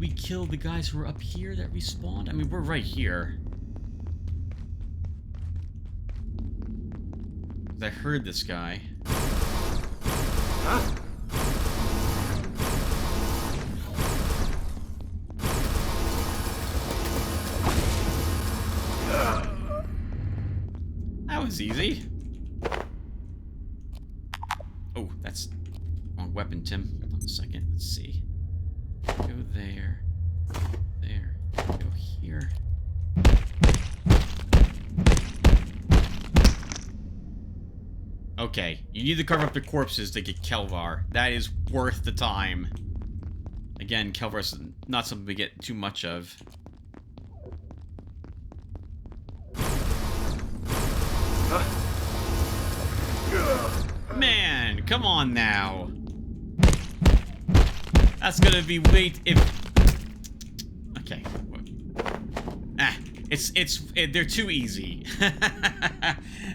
we kill the guys who are up here that respawned? I mean, we're right here. I heard this guy. Huh? That was easy. Oh, that's wrong weapon, Tim. Hold on a second. Let's see. Go there. There. Go here. Okay, you need to cover up the corpses to get Kelvar. That is worth the time. Again, Kelvar's not something we get too much of. Man, come on now. That's gonna be okay. They're too easy.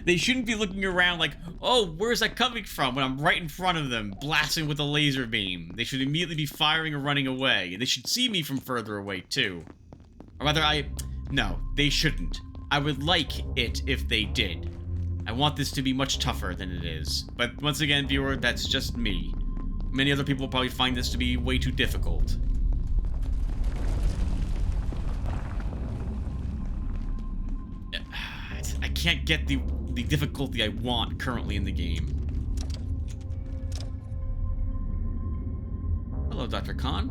They shouldn't be looking around like, oh, where's that coming from when I'm right in front of them, blasting with a laser beam. They should immediately be firing or running away. They should see me from further away, too. Or rather, no, they shouldn't. I would like it if they did. I want this to be much tougher than it is. But once again, viewer, that's just me. Many other people will probably find this to be way too difficult. I can't get the difficulty I want currently in the game. Hello, Dr. Khan.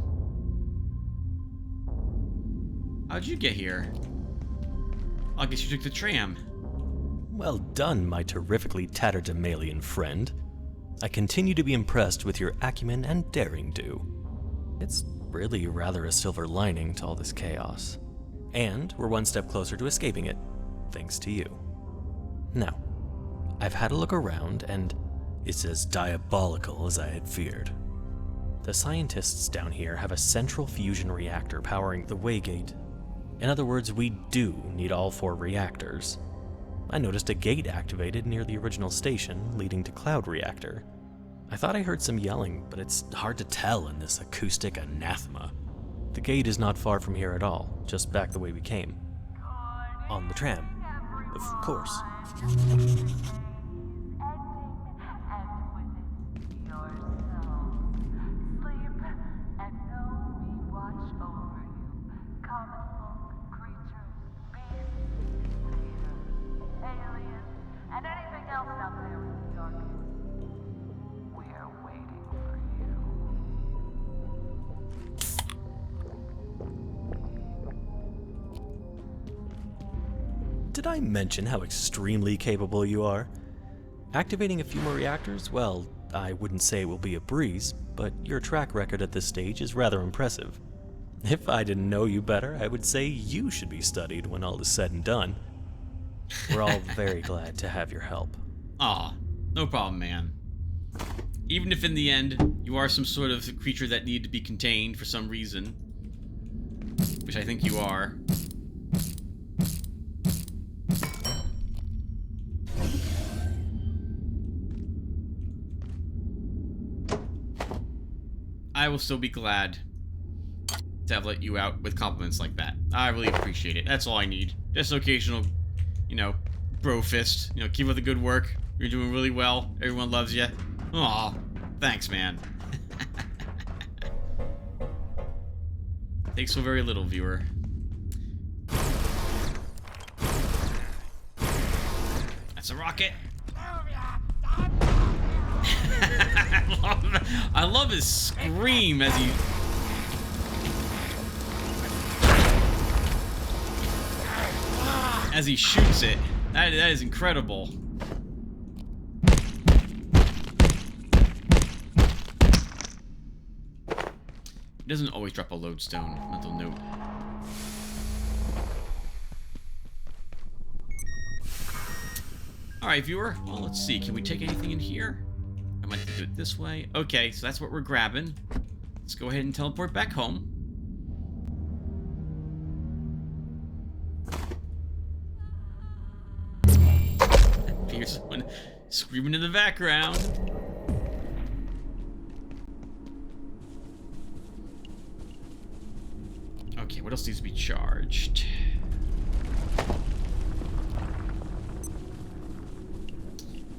How'd you get here? I guess you took the tram. Well done, my terrifically tatterdemalion friend. I continue to be impressed with your acumen and daring do. It's really rather a silver lining to all this chaos. And we're one step closer to escaping it, thanks to you. Now, I've had a look around, and it's as diabolical as I had feared. The scientists down here have a central fusion reactor powering the Waygate. In other words, we do need all 4 reactors. I noticed a gate activated near the original station leading to Cloud Reactor. I thought I heard some yelling, but it's hard to tell in this acoustic anathema. The gate is not far from here at all, just back the way we came. On the tram, of course. Did I mention how extremely capable you are? Activating a few more reactors, well, I wouldn't say it will be a breeze, but your track record at this stage is rather impressive. If I didn't know you better, I would say you should be studied when all is said and done. We're all very glad to have your help. Aw, no problem, man. Even if in the end, you are some sort of creature that need to be contained for some reason, which I think you are. I will still be glad to have let you out with compliments like that. I really appreciate it. That's all I need. Just occasional, bro fist. Keep up the good work. You're doing really well. Everyone loves you. Aw, thanks, man. Takes so very little, viewer. That's a rocket. I love his scream as he shoots it. That is incredible. He doesn't always drop a lodestone. Mental note. Alright, viewer. Well, let's see. Can we take anything in here? I might have to do it this way. Okay, so that's what we're grabbing. Let's go ahead and teleport back home. Here's someone screaming in the background. what else needs to be charged?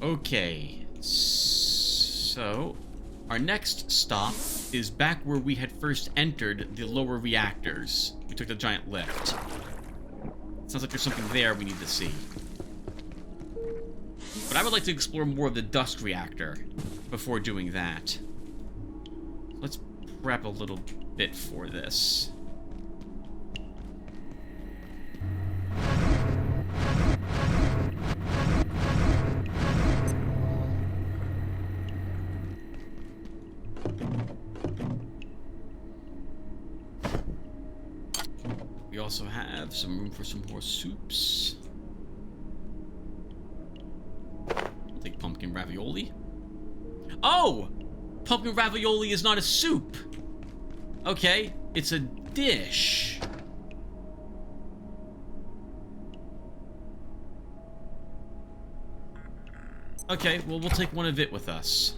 Okay, so our next stop is back where we had first entered the lower reactors. We took the giant lift. Sounds like there's something there we need to see. But I would like to explore more of the dust reactor before doing that. Let's prep a little bit for this. We also have some room for some more soups. I'll take pumpkin ravioli. Oh! Pumpkin ravioli is not a soup! Okay, it's a dish. Okay, well, we'll take one of it with us.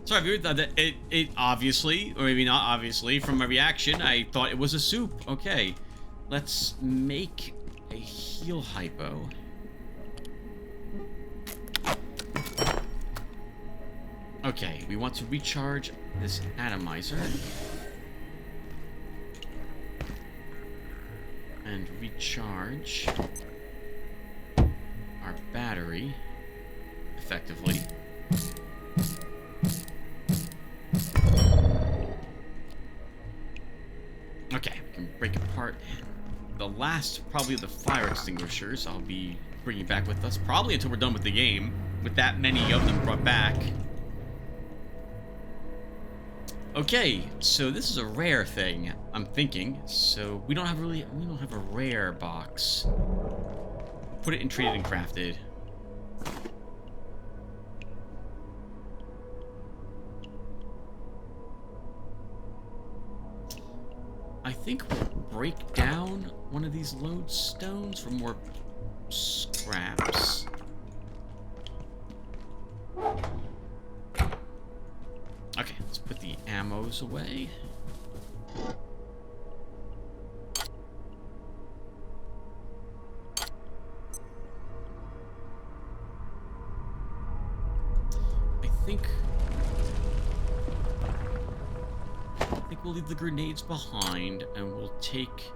Sorry, viewers, that it obviously, or maybe not obviously, from my reaction, I thought it was a soup. Okay, let's make a heal hypo. Okay, we want to recharge this atomizer. And recharge our battery effectively. Okay, we can break apart the last, probably, of the fire extinguishers. I'll be bringing back with us, probably until we're done with the game, with that many of them brought back. Okay, so this is a rare thing, I'm thinking. So we don't have a rare box. Put it in traded and crafted. I think we'll break down one of these lodestones for more scraps. Okay, let's put the ammos away. I think we'll leave the grenades behind, and we'll take...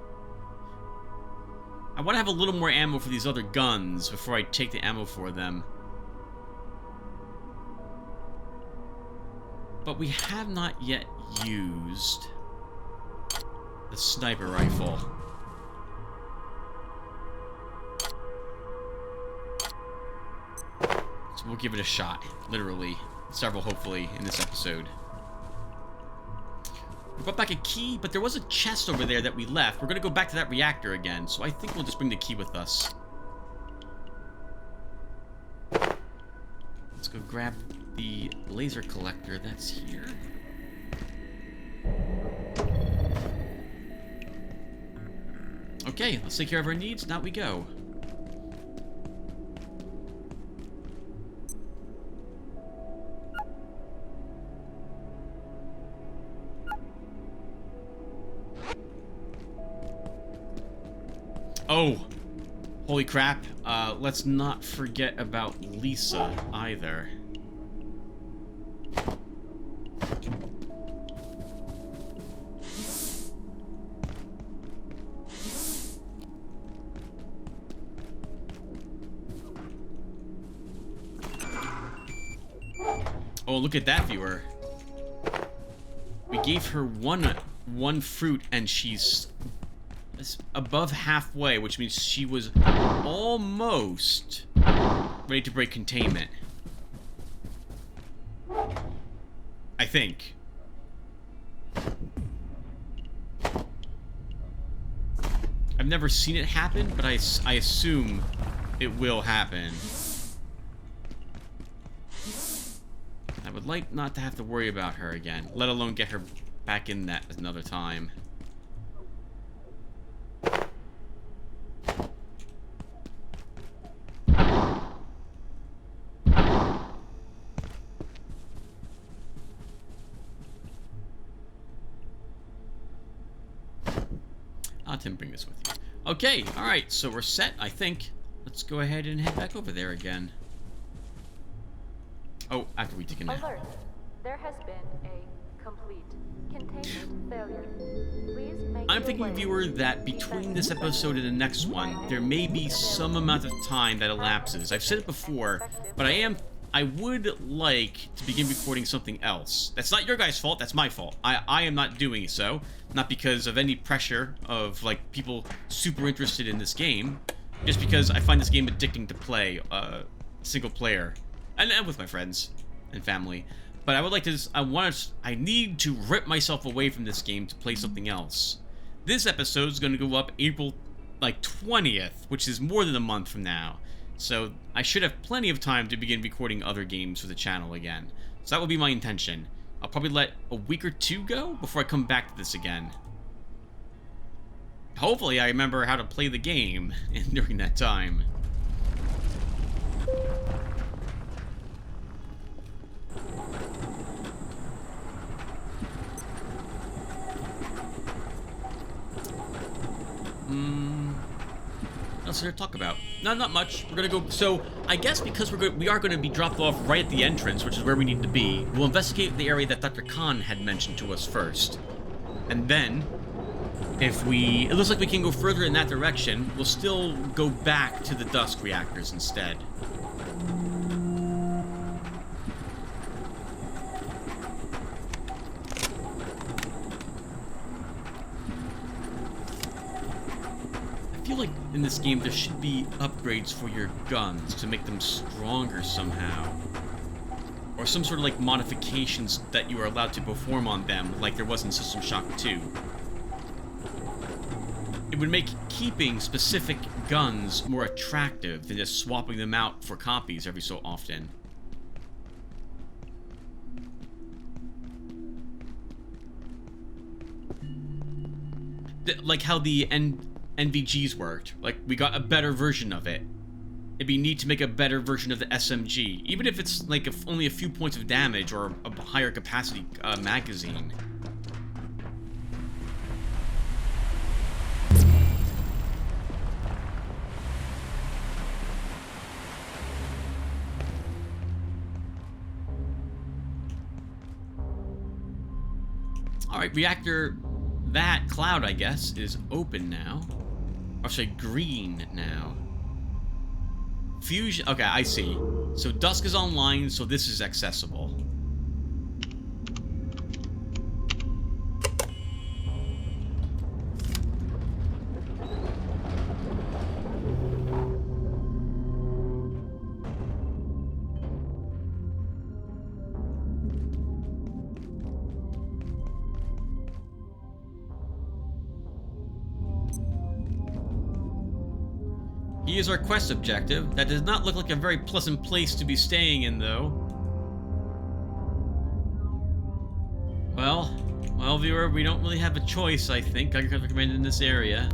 I want to have a little more ammo for these other guns before I take the ammo for them. But we have not yet used the sniper rifle. So we'll give it a shot, literally. Several, hopefully, in this episode. We brought back a key, but there was a chest over there that we left. We're going to go back to that reactor again, so I think we'll just bring the key with us. Let's go grab the laser collector that's here. Okay, let's take care of our needs. Now we go. Oh, holy crap. Let's not forget about Lisa either. Oh, look at that, viewer. We gave her one fruit, and she's above halfway, which means she was almost ready to break containment. I think. I've never seen it happen, but I assume it will happen. I would like not to have to worry about her again, let alone get her back in that another time. Tim, bring this with you. Okay, alright, so we're set, I think. Let's go ahead and head back over there again. Oh, after we take a nap. Alert. There has been a complete containment failure. Please make I'm your thinking, way viewer, to that between this episode and the next one, there may be some amount of time that elapses. I've said it before, but I would like to begin recording something else. That's not your guys' fault, that's my fault. I am not doing so. Not because of any pressure of, like, people super interested in this game. Just because I find this game addicting to play, single player. And with my friends and family. But I would like to I need to rip myself away from this game to play something else. This episode is going to go up April, like, 20th, which is more than a month from now. So I should have plenty of time to begin recording other games for the channel again. So that would be my intention. I'll probably let a week or two go before I come back to this again. Hopefully I remember how to play the game during that time. What else is there to talk about? No, not much. We're gonna go. So I guess because we are going to be dropped off right at the entrance, which is where we need to be. We'll investigate the area that Dr. Khan had mentioned to us first, and then if it looks like we can go further in that direction, we'll still go back to the Dusk reactors instead. I feel like in this game there should be upgrades for your guns to make them stronger somehow. Or some sort of like modifications that you are allowed to perform on them, like there was in System Shock 2. It would make keeping specific guns more attractive than just swapping them out for copies every so often. Like how the NVGs worked. Like, we got a better version of it. It'd be neat to make a better version of the SMG, even if it's like only a few points of damage or a higher capacity magazine. Alright, reactor, that cloud, I guess, is open now. Or say green now. Fusion, okay, I see. So Dusk is online, so this is accessible. Here's our quest objective. That does not look like a very pleasant place to be staying in, though. Well, viewer, we don't really have a choice, I think. I could recommend in this area.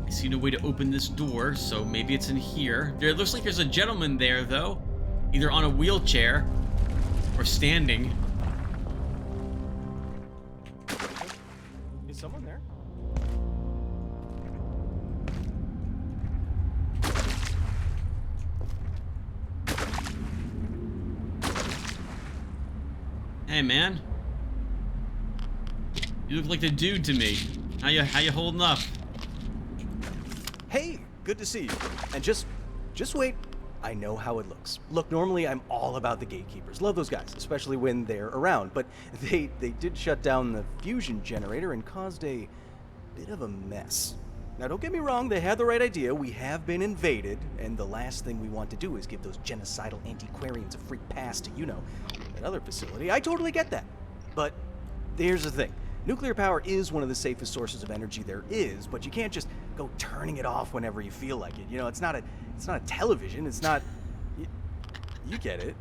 I see no way to open this door, so maybe it's in here. There looks like there's a gentleman there, though. Either on a wheelchair or standing. Is someone there? Hey, man. You look like the dude to me. How you holding up? Hey, good to see you. And just wait. I know how it looks. Look, normally I'm all about the gatekeepers. Love those guys, especially when they're around. But they did shut down the fusion generator and caused a bit of a mess. Now, don't get me wrong, they had the right idea. We have been invaded, and the last thing we want to do is give those genocidal antiquarians a free pass to, that other facility. I totally get that. But here's the thing. Nuclear power is one of the safest sources of energy there is, but you can't just go turning it off whenever you feel like it. It's not a television. It's not... You get it.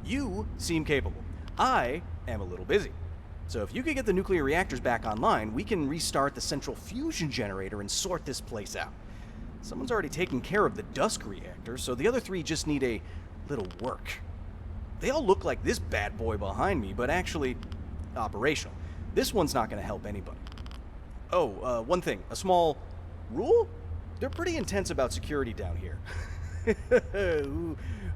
You seem capable. I am a little busy. So if you could get the nuclear reactors back online, we can restart the central fusion generator and sort this place out. Someone's already taken care of the Dusk reactor, so the other three just need a little work. They all look like this bad boy behind me, but actually operational. This one's not going to help anybody. Oh, one thing. A small rule? They're pretty intense about security down here.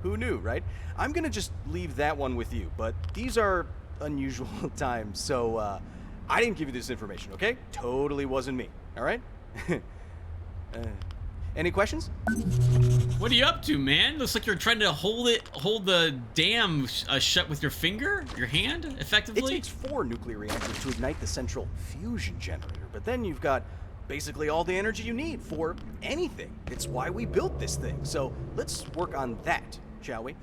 Who knew, right? I'm gonna just leave that one with you, but these are unusual times, so, I didn't give you this information, okay? Totally wasn't me, alright? Any questions? What are you up to, man? Looks like you're trying to hold the dam shut with your finger? Your hand, It effectively? takes 4 nuclear reactors to ignite the central fusion generator, but then you've got basically all the energy you need for anything. It's why we built this thing. So let's work on that, shall we?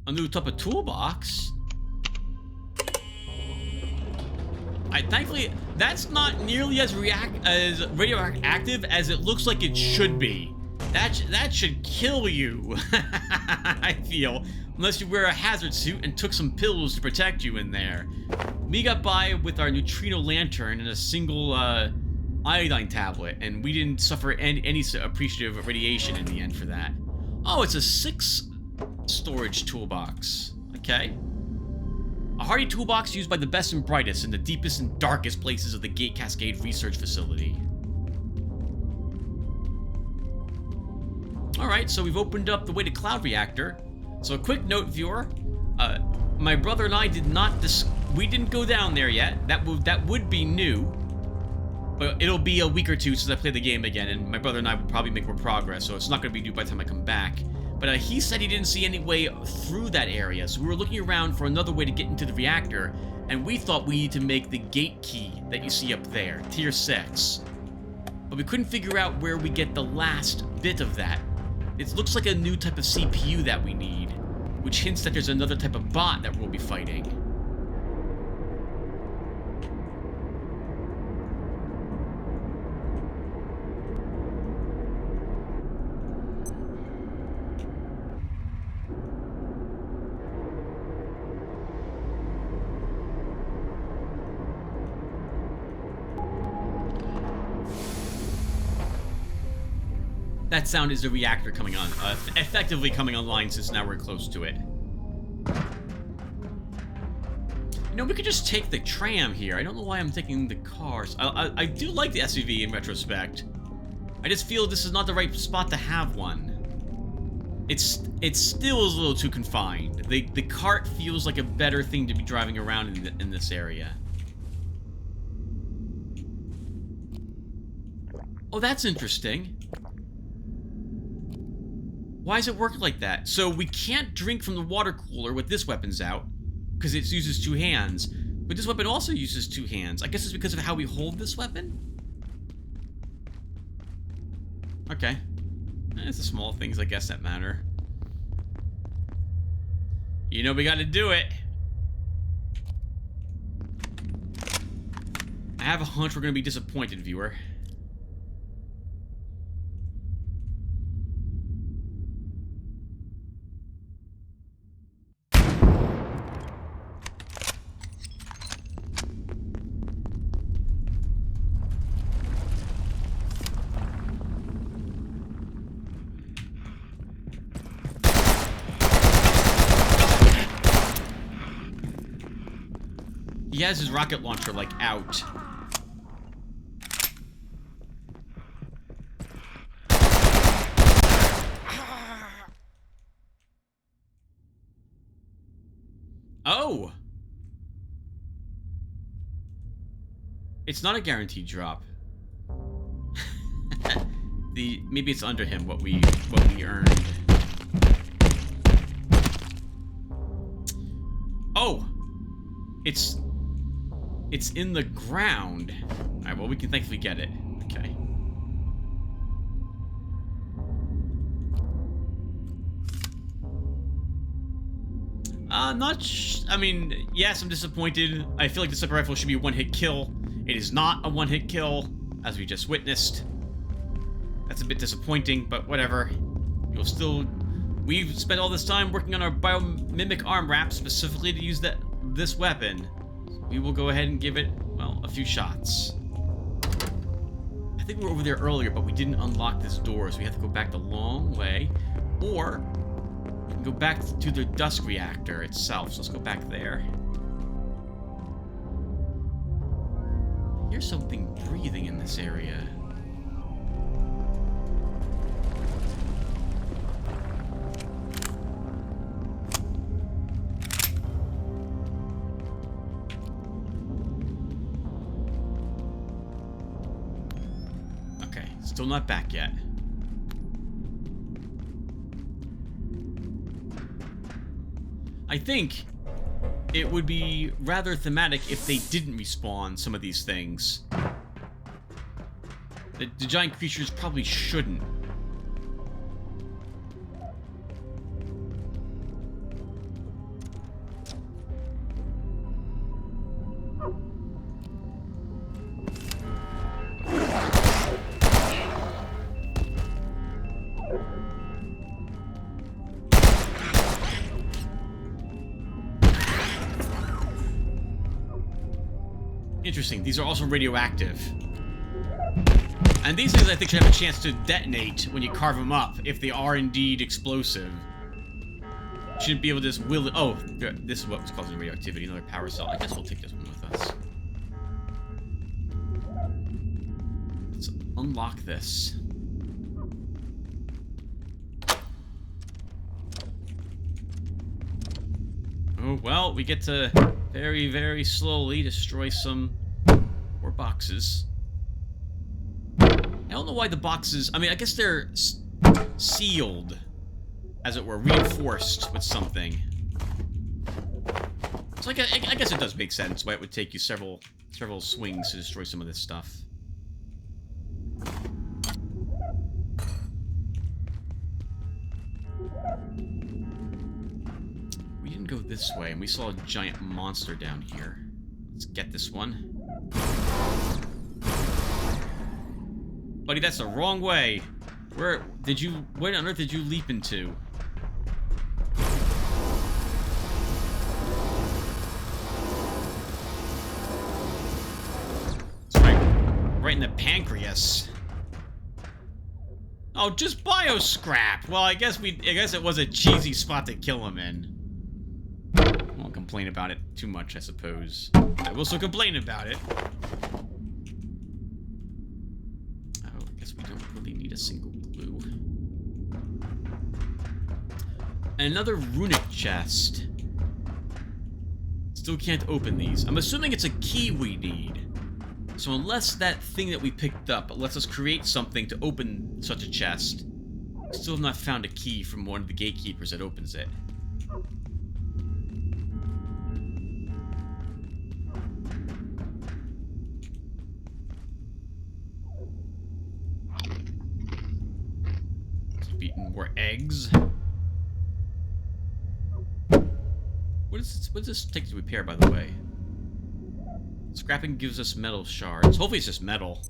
A new type of toolbox? Thankfully, that's not nearly as radioactive as it looks like it should be. That should kill you, I feel, unless you wear a hazard suit and took some pills to protect you in there. We got by with our neutrino lantern and a single iodine tablet, and we didn't suffer any appreciative radiation in the end for that. Oh, it's a 6 storage toolbox. Okay. A hardy toolbox used by the best and brightest in the deepest and darkest places of the Gate Cascade Research Facility. Alright, so we've opened up the way to Cloud Reactor. So a quick note, viewer. My brother and I we didn't go down there yet. That would be new. But it'll be a week or two since I play the game again, and my brother and I will probably make more progress, so it's not going to be due by the time I come back. But he said he didn't see any way through that area, so we were looking around for another way to get into the reactor, and we thought we need to make the gate key that you see up there, tier 6. But we couldn't figure out where we get the last bit of that. It looks like a new type of CPU that we need, which hints that there's another type of bot that we'll be fighting. That sound is the reactor coming on, effectively coming online since now we're close to it. You know, we could just take the tram here. I don't know why I'm taking the cars. I do like the SUV in retrospect. I just feel this is not the right spot to have one. It still is a little too confined. The cart feels like a better thing to be driving around in this area. Oh, that's interesting. Why does it work like that? So we can't drink from the water cooler with this weapon's out, because it uses 2 hands. But this weapon also uses 2 hands. I guess it's because of how we hold this weapon? Okay. It's the small things, I guess, that matter. You know we gotta do it. I have a hunch we're gonna be disappointed, viewer. He has his rocket launcher, like, out. Oh! It's not a guaranteed drop. Maybe it's under him what we earned. Oh! It's in the ground. Alright, well, we can thankfully get it. Okay. I mean, yes, I'm disappointed. I feel like the sniper rifle should be a one-hit kill. It is not a one-hit kill, as we just witnessed. That's a bit disappointing, but whatever. We've spent all this time working on our biomimic arm wrap specifically to use this weapon. we will go ahead and give it, well, a few shots. I think we were over there earlier, but we didn't unlock this door, so we have to go back the long way. Or we can go back to the dusk reactor itself. So let's go back there. I hear something breathing in this area. Okay, still not back yet. I think it would be rather thematic if they didn't respawn some of these things. The giant creatures probably shouldn't. Interesting, these are also radioactive. And these things I think should have a chance to detonate when you carve them up, if they are indeed explosive. Shouldn't be able to just will it. Oh, this is what was causing radioactivity, another power cell. I guess we'll take this one with us. Let's unlock this. Oh, well, we get to very, very slowly destroy some more boxes. I don't know why the boxes... I mean, I guess they're sealed, as it were, reinforced with something. So I guess it does make sense why it would take you several swings to destroy some of this stuff. We didn't go this way, and we saw a giant monster down here. Let's get this one. Buddy, that's the wrong way. Where on earth did you leap into? It's right in the pancreas. Oh, just bioscrap. Well, I guess it was a cheesy spot to kill him in. I won't complain about it too much, I suppose. I will still complain about it. We don't really need a single clue. And another runic chest. Still can't open these. I'm assuming it's a key we need. So unless that thing that we picked up lets us create something to open such a chest, we still have not found a key from one of the gatekeepers that opens it. Eating more eggs. What does this take to repair, by the way? Scrapping gives us metal shards. Hopefully it's just metal.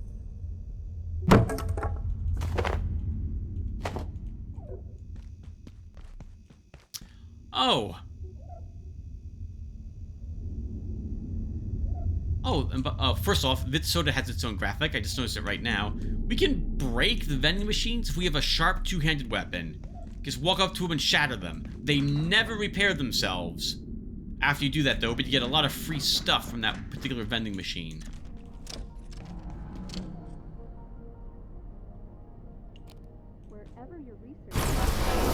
Oh! Oh, and first off, this soda has its own graphic. I just noticed it right now. We can break the vending machines if we have a sharp two-handed weapon. Just walk up to them and shatter them. They never repair themselves after you do that, though, but you get a lot of free stuff from that particular vending machine. Wherever your research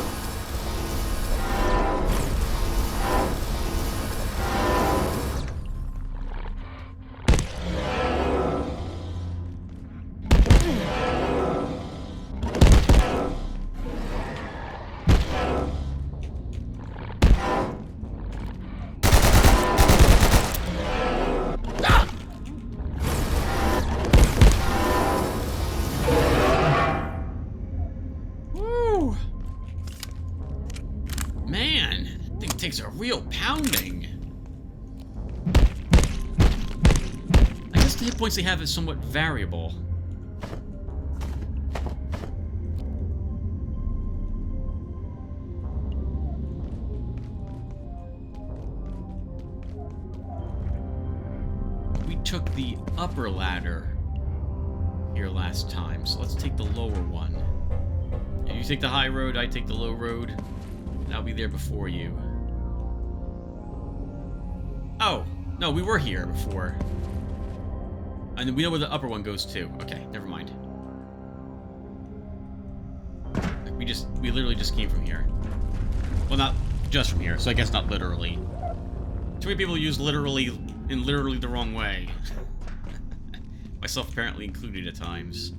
Takes a real pounding. I guess the hit points they have is somewhat variable. took the upper ladder here last time, so let's take the lower one. And you take the high road, I take the low road, and I'll be there before you. Oh, no, we were here before. And we know where the upper one goes to. Okay, never mind. We literally just came from here. Well, not just from here, so I guess not literally. Too many people use literally in literally the wrong way. Myself apparently included at times.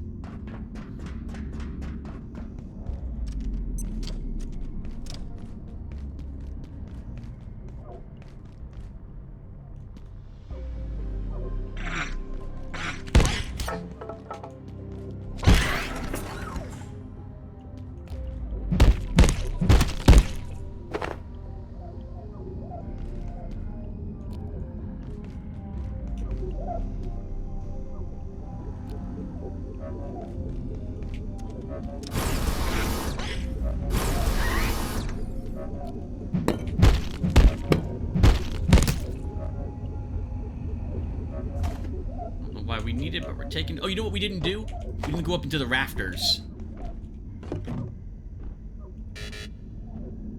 We need it, but we're taking... Oh, you know what we didn't do? We didn't go up into the rafters.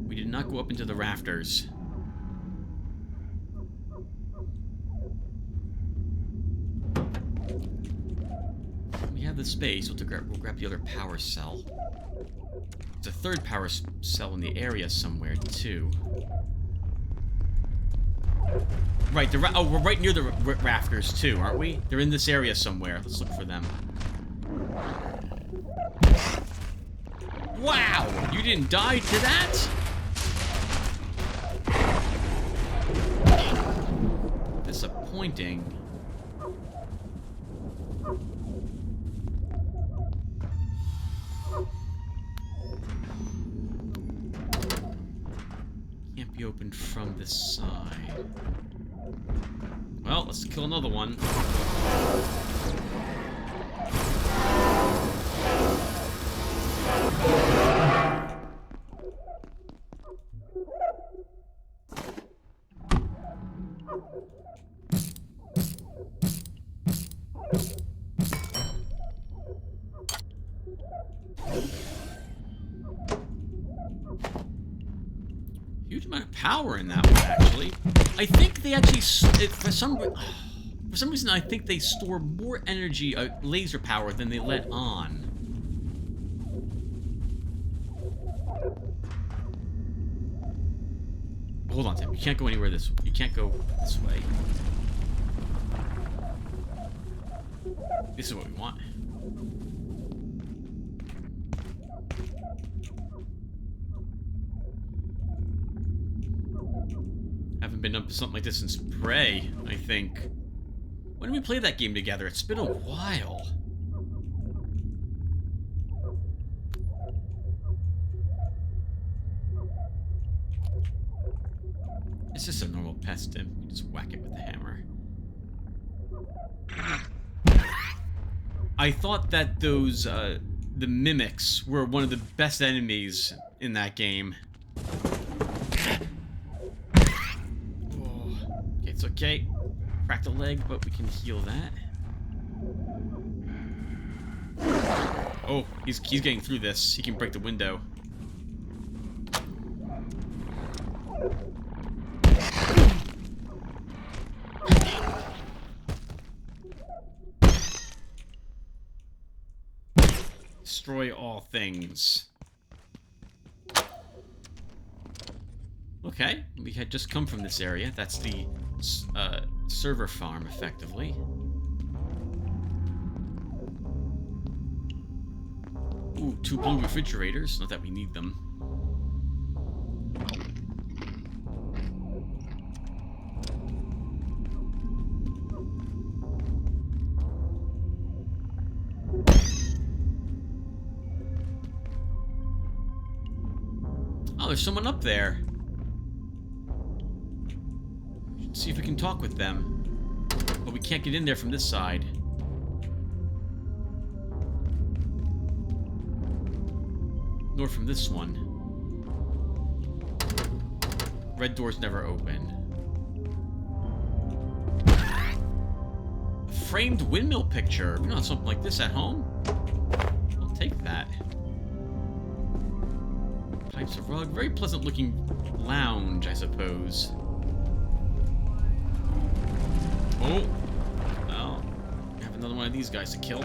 We did not go up into the rafters. We have the space. We'll grab the other power cell. There's a third power cell in the area somewhere, too. Right, we're right near the rafters, too, aren't we? They're in this area somewhere. Let's look for them. Wow! You didn't die to that? Disappointing. Can't be opened from this side. Well, let's kill another one. Huge amount of power in that one, actually. I think they actually, for some reason, I think they store more energy, laser power, than they let on. Hold on, Tim. You can't go anywhere this. You can't go this way. This is what we want. Haven't been up to something like this since Prey, I think. When did we play that game together? It's been a while. It's just a normal pest, Tim. You just whack it with the hammer. I thought that those, the mimics were one of the best enemies in that game. It's okay. Cracked a leg, but we can heal that. Oh, he's getting through this. He can break the window. Destroy all things. Okay, we had just come from this area. That's the server farm, effectively. Ooh, 2 blue refrigerators. Not that we need them. Oh, there's someone up there. See if we can talk with them. But we can't get in there from this side. Nor from this one. Red doors never open. framed windmill picture. We don't have something like this at home. I'll take that. Types of rug. Very pleasant looking lounge, I suppose. Oh. Well, we have another one of these guys to kill.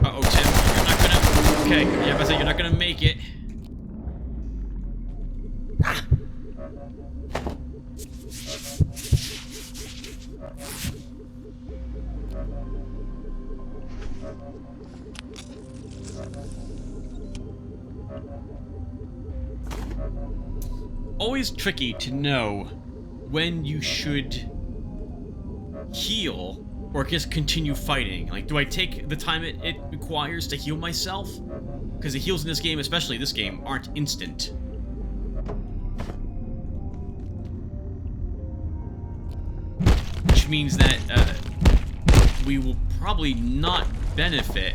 Uh-oh, Tim. You're not gonna... Okay, yeah, I said you're not gonna make it. Always tricky to know when you should heal or just continue fighting. Like, do I take the time it requires to heal myself? Because the heals in this game, especially this game, aren't instant. Which means that we will probably not benefit.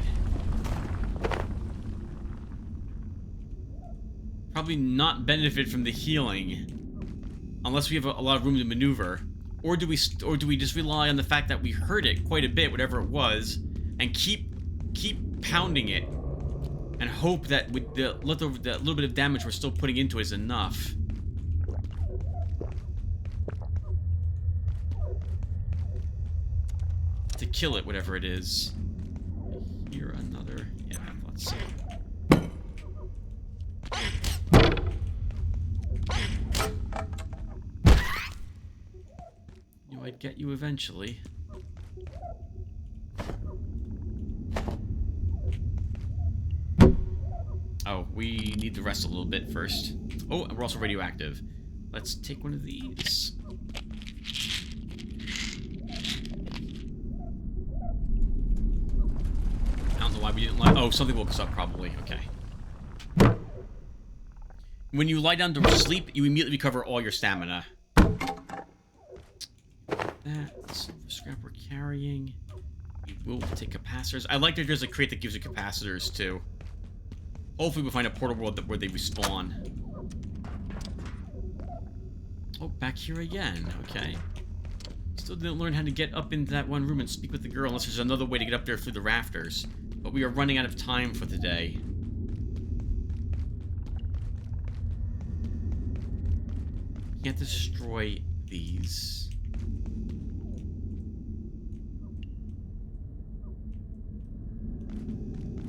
Probably not benefit from the healing unless we have a lot of room to maneuver, or do we just rely on the fact that we hurt it quite a bit, whatever it was, and keep pounding it and hope that with the little bit of damage we're still putting into it is enough. To kill it, whatever it is. Here, another. Yeah, let's see. I'd get you eventually. Oh, we need to rest a little bit first. Oh, and we're also radioactive. Let's take one of these. I don't know why we didn't lie. Oh, something woke us up probably. Okay. When you lie down to sleep, you immediately recover all your stamina. That silver scrap we're carrying. We will take capacitors. I like that there's a crate that gives you capacitors too. Hopefully we'll find a portal world where they respawn. Oh, back here again. Okay. Still didn't learn how to get up into that one room and speak with the girl unless there's another way to get up there through the rafters. But we are running out of time for the day. Can't destroy these.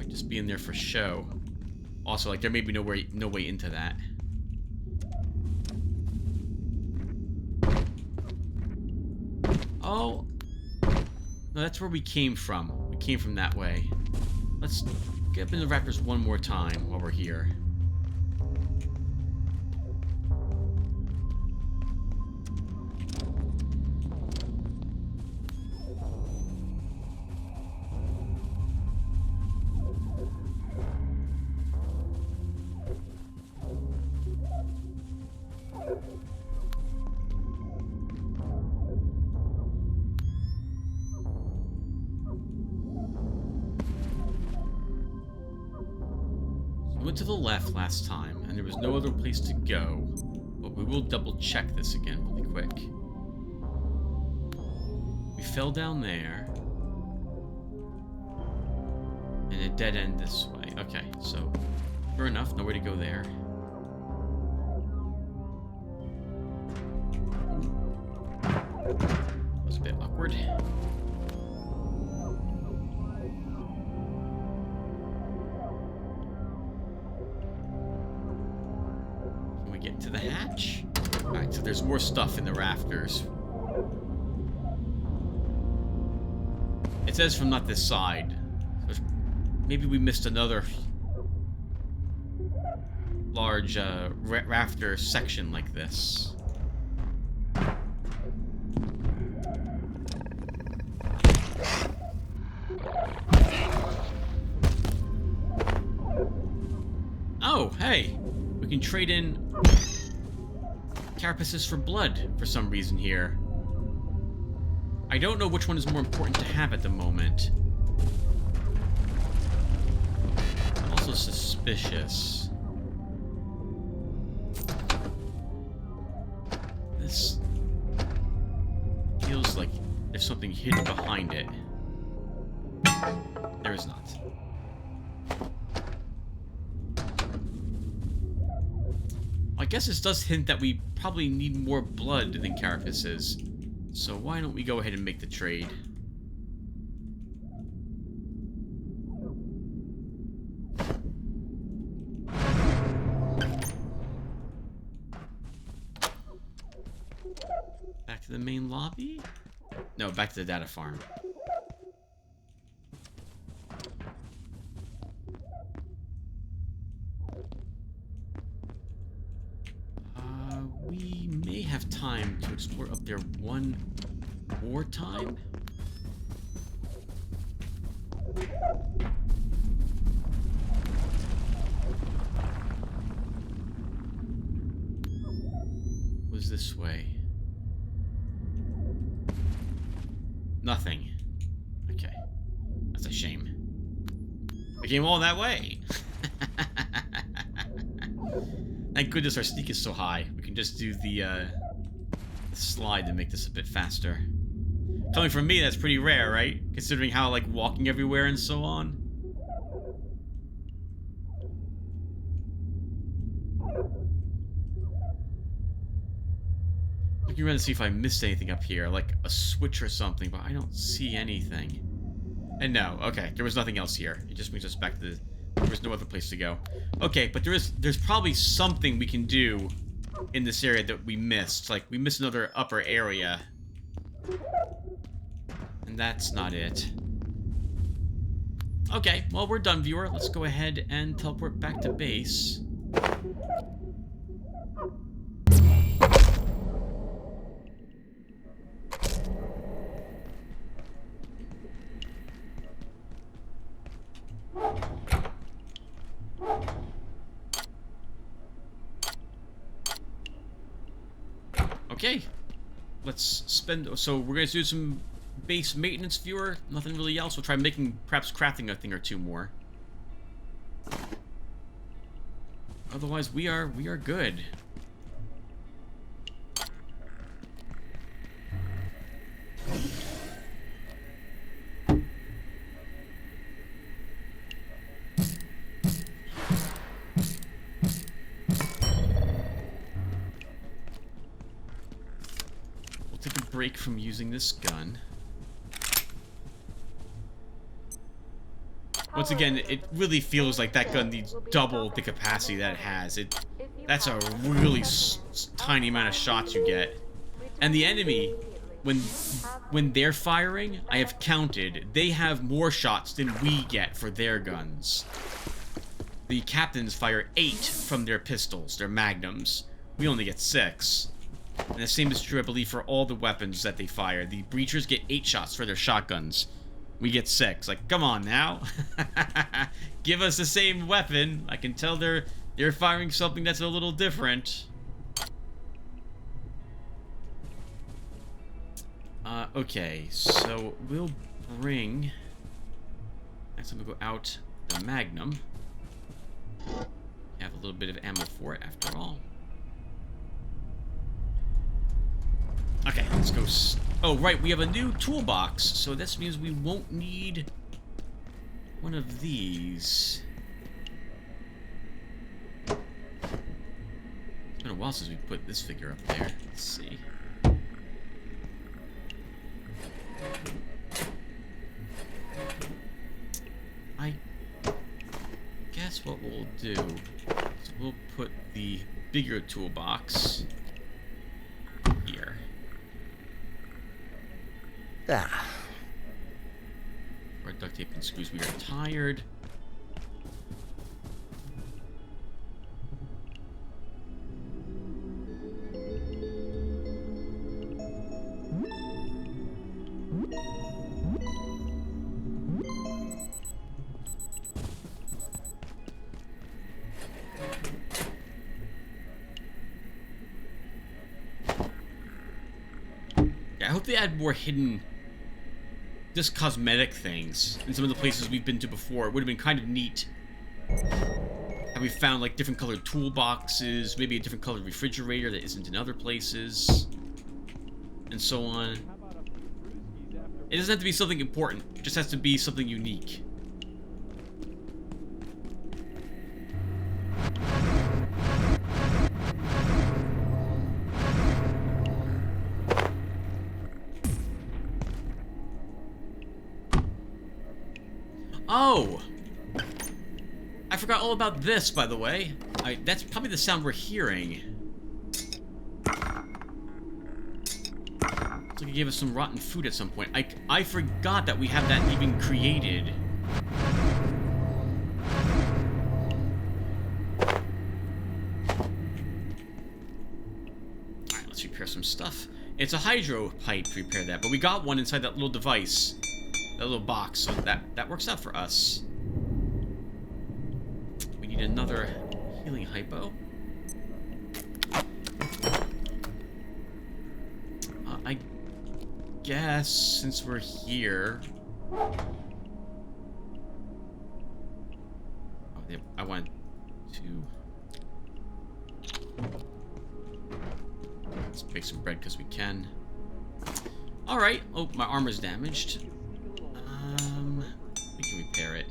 Just be in there for show. Also, like, there may be no way into that. Oh, no, that's where we came from. We came from that way. Let's get up in the raptors one more time while we're here. We went to the left last time, and there was no other place to go, but we will double check this again really quick. We fell down there, and a dead end this way. Okay, so sure enough, nowhere to go there. That was a bit awkward. Get to the hatch. Alright, so there's more stuff in the rafters. It says from not this side. So maybe we missed another large rafter section like this. Oh, hey! We can trade in carapaces for blood for some reason here. I don't know which one is more important to have at the moment. also suspicious. This feels like there's something hidden behind it. There is not. I guess this does hint that we probably need more blood than carapaces. So why don't we go ahead and make the trade? Back to the main lobby? No, back to the data farm. We may have time to explore up there one more time. Was this way? Nothing. Okay. That's a shame. We came all that way. Thank goodness our sneak is so high. We can just do the slide to make this a bit faster. Coming from me, that's pretty rare, right? Considering how, like, walking everywhere and so on. Looking around to see if I missed anything up here, like a switch or something, but I don't see anything. And no, okay, there was nothing else here. It just brings us back to the... There was no other place to go. Okay, but there's probably something we can do in this area that we missed. Like, we missed another upper area. And that's not it. Okay, well, we're done, viewer. Let's go ahead and teleport back to base. Okay, let's spend... So we're going to do some base maintenance, viewer. Nothing really else. We'll try making, perhaps crafting a thing or two more. Otherwise, we are good. Break from using this gun. Once again, it really feels like that gun needs double the capacity that it has. That's a really tiny amount of shots you get. And the enemy, when they're firing, I have counted, they have more shots than we get for their guns. The captains fire 8 from their pistols, their magnums. We only get 6. And the same is true, I believe, for all the weapons that they fire. The breachers get 8 shots for their shotguns. We get 6. Like, come on now. Give us the same weapon. I can tell they're firing something that's a little different. Okay, so we'll bring... Next time we go out the Magnum. Have a little bit of ammo for it after all. Okay, let's go. Oh, right, we have a new toolbox, so this means we won't need one of these. It's been a while since we put this figure up there. Let's see. I guess what we'll do is we'll put the bigger toolbox here. Ah. Our duct tape and screws. We are tired. Yeah, I hope they add more hidden, just cosmetic things in some of the places we've been to before. It would have been kind of neat Have we found like different colored toolboxes, maybe a different colored refrigerator that isn't in other places, and so on. It doesn't have to be something important, it just has to be something unique. Oh! I forgot all about this, by the way. That's probably the sound we're hearing. Looks like it gave us some rotten food at some point. I forgot that we have that even created. Alright, let's repair some stuff. It's a hydro pipe to repair that, but we got one inside that little device. That little box, so that works out for us. We need another healing hypo. I guess since we're here. Oh, I want to. Let's make some bread because we can. All right. Oh, my armor's damaged. We can repair it.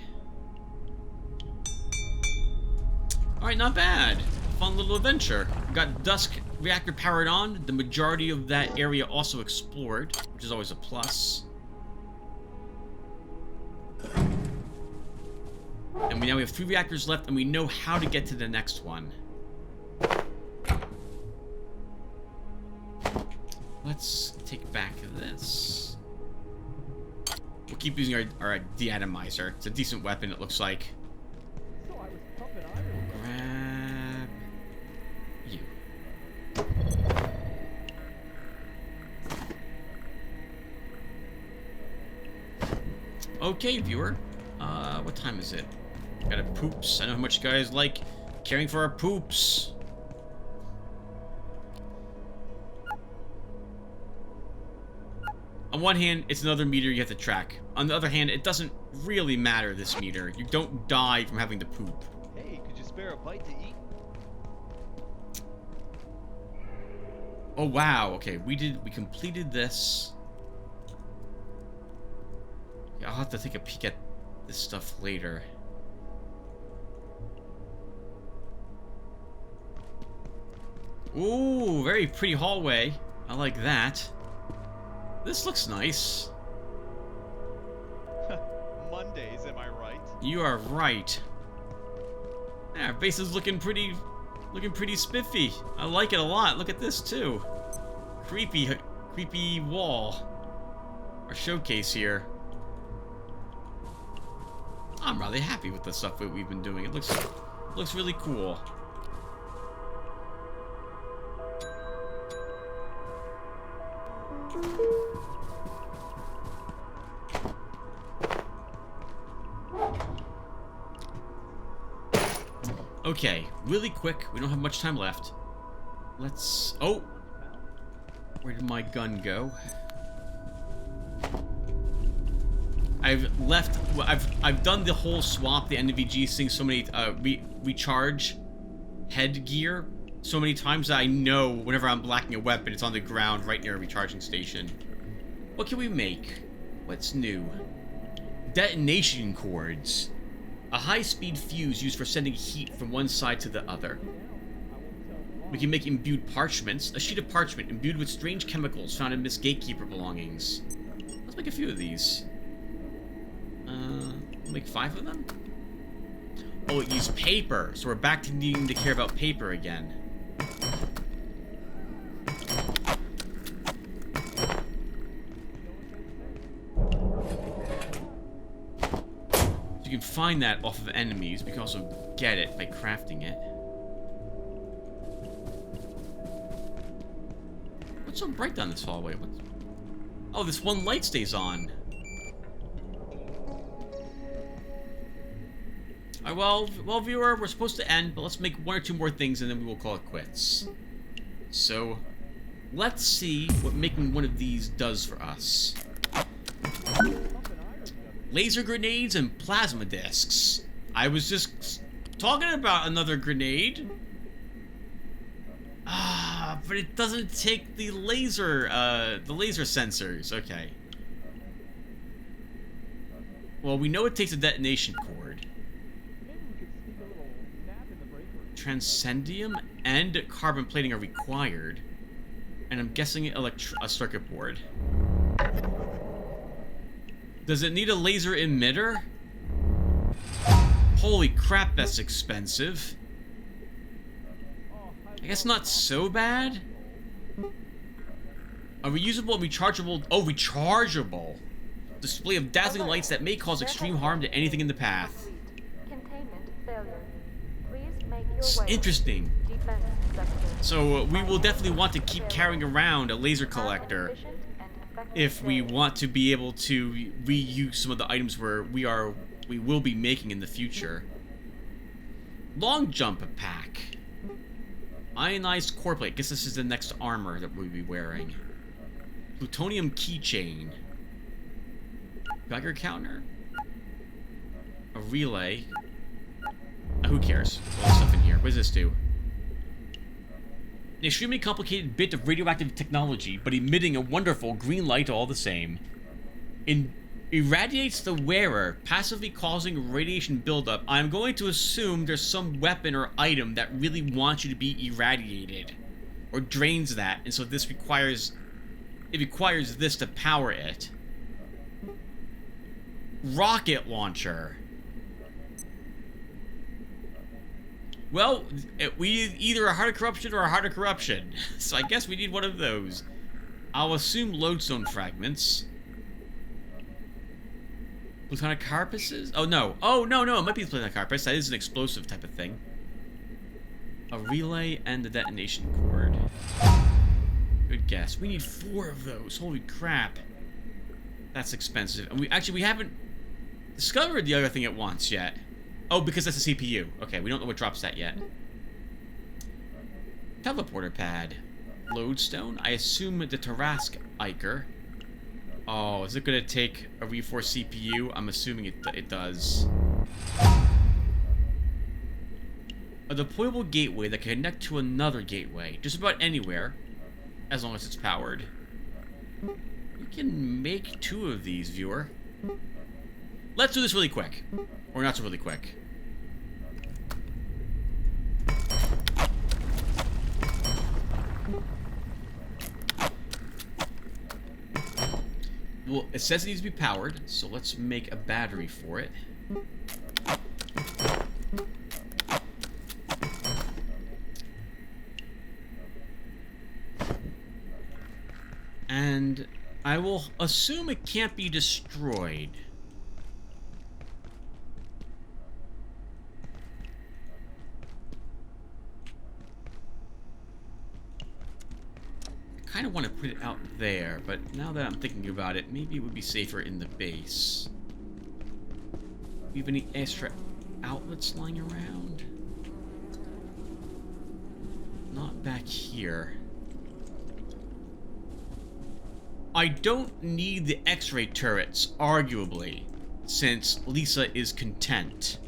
Alright, not bad. Fun little adventure. We got Dusk reactor powered on. The majority of that area also explored, which is always a plus. And now we have 3 reactors left, and we know how to get to the next one. Let's take back this. We'll keep using our deatomizer. It's a decent weapon, it looks like. Grab you. Okay, viewer. What time is it? Got a poops. I know how much you guys like caring for our poops. On one hand, it's another meter you have to track. On the other hand, it doesn't really matter, this meter. You don't die from having to poop. Hey, could you spare a bite to eat? Oh, wow. Okay, we completed this. Yeah, I'll have to take a peek at this stuff later. Ooh, very pretty hallway. I like that. This looks nice. Mondays, am I right? You are right. Yeah, our base is looking pretty spiffy. I like it a lot. Look at this too. Creepy wall. Our showcase here. I'm rather happy with the stuff that we've been doing. It looks really cool. Okay, really quick. We don't have much time left. Let's... Oh! Where did my gun go? I've done the whole swap, the NVG thing so many, recharge headgear so many times that I know whenever I'm blacking a weapon, it's on the ground right near a recharging station. What can we make? What's new? Detonation cords. A high-speed fuse used for sending heat from one side to the other. We can make imbued parchments. A sheet of parchment imbued with strange chemicals found in Miss Gatekeeper belongings. Let's make a few of these. We'll make 5 of them? Oh, it used paper, so we're back to needing to care about paper again. You can find that off of enemies. We can also get it by crafting it. What's so bright down this hallway? Oh, this one light stays on. Alright, well, viewer, we're supposed to end, but let's make 1 or 2 more things and then we will call it quits. So, let's see what making one of these does for us. Laser grenades and plasma discs. I was just Talking about another grenade. Ah, but it doesn't take the laser sensors. Okay. Well, we know it takes a detonation cord. Transcendium and carbon plating are required. And I'm guessing a circuit board. Does it need a laser emitter? Holy crap, that's expensive. I guess not so bad. A reusable and rechargeable... Oh, rechargeable! Display of dazzling lights that may cause extreme harm to anything in the path. Containment failure. Please make your way. Interesting. Defense sector. So we will definitely want to keep carrying around a laser collector if we want to be able to reuse some of the items we will be making in the future. Long jump pack. Ionized core plate. Guess this is the next armor that we'll be wearing. Plutonium keychain. Geiger counter. A relay. Who cares? There's all this stuff in here. What does this do? An extremely complicated bit of radioactive technology, but emitting a wonderful green light all the same. Irradiates the wearer, passively causing radiation buildup. I'm going to assume there's some weapon or item that really wants you to be irradiated. Or drains that, and so this requires... It requires this to power it. Rocket launcher. Well, we either a heart of corruption or a heart of corruption. So I guess we need one of those. I'll assume lodestone fragments. Plutonic carapaces? Oh, no. Oh, no, no. It might be plutonic carapace. That is an explosive type of thing. A relay and a detonation cord. Good guess. We need 4 of those. Holy crap. That's expensive. And we haven't discovered the other thing it wants yet. Oh, because that's a CPU. Okay, we don't know what drops that yet. Teleporter pad. Lodestone. I assume the Tarask Iker. Oh, is it going to take a reinforced CPU? I'm assuming it does. A deployable gateway that can connect to another gateway. Just about anywhere. As long as it's powered. We can make 2 of these, viewer. Let's do this really quick. Or not so really quick. Well, it says it needs to be powered, so let's make a battery for it. And I will assume it can't be destroyed. I kind of want to put it out there, but now that I'm thinking about it, maybe it would be safer in the base. Do we have any extra outlets lying around? Not back here. I don't need the X-ray turrets, arguably, since Lisa is content.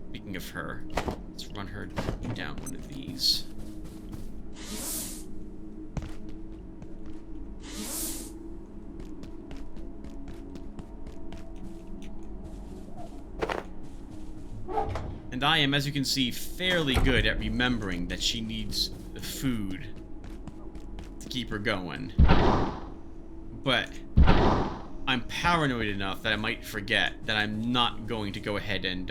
Speaking of her, let's run her down one of these. And I am, as you can see, fairly good at remembering that she needs food to keep her going. But I'm paranoid enough that I might forget that I'm not going to go ahead and,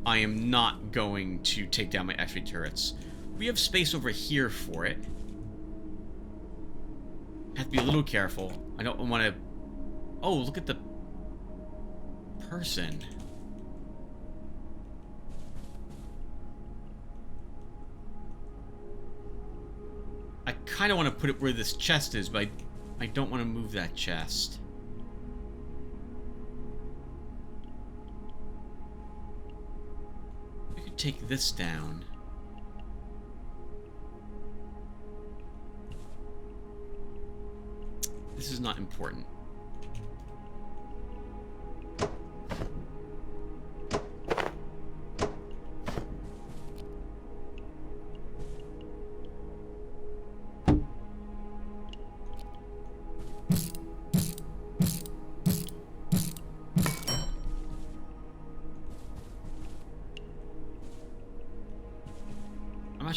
I am not going to take down my X-ray turrets. We have space over here for it. Have to be a little careful. I don't want to... Oh, look at the person. I kind of want to put it where this chest is, but I don't want to move that chest. We could take this down. This is not important.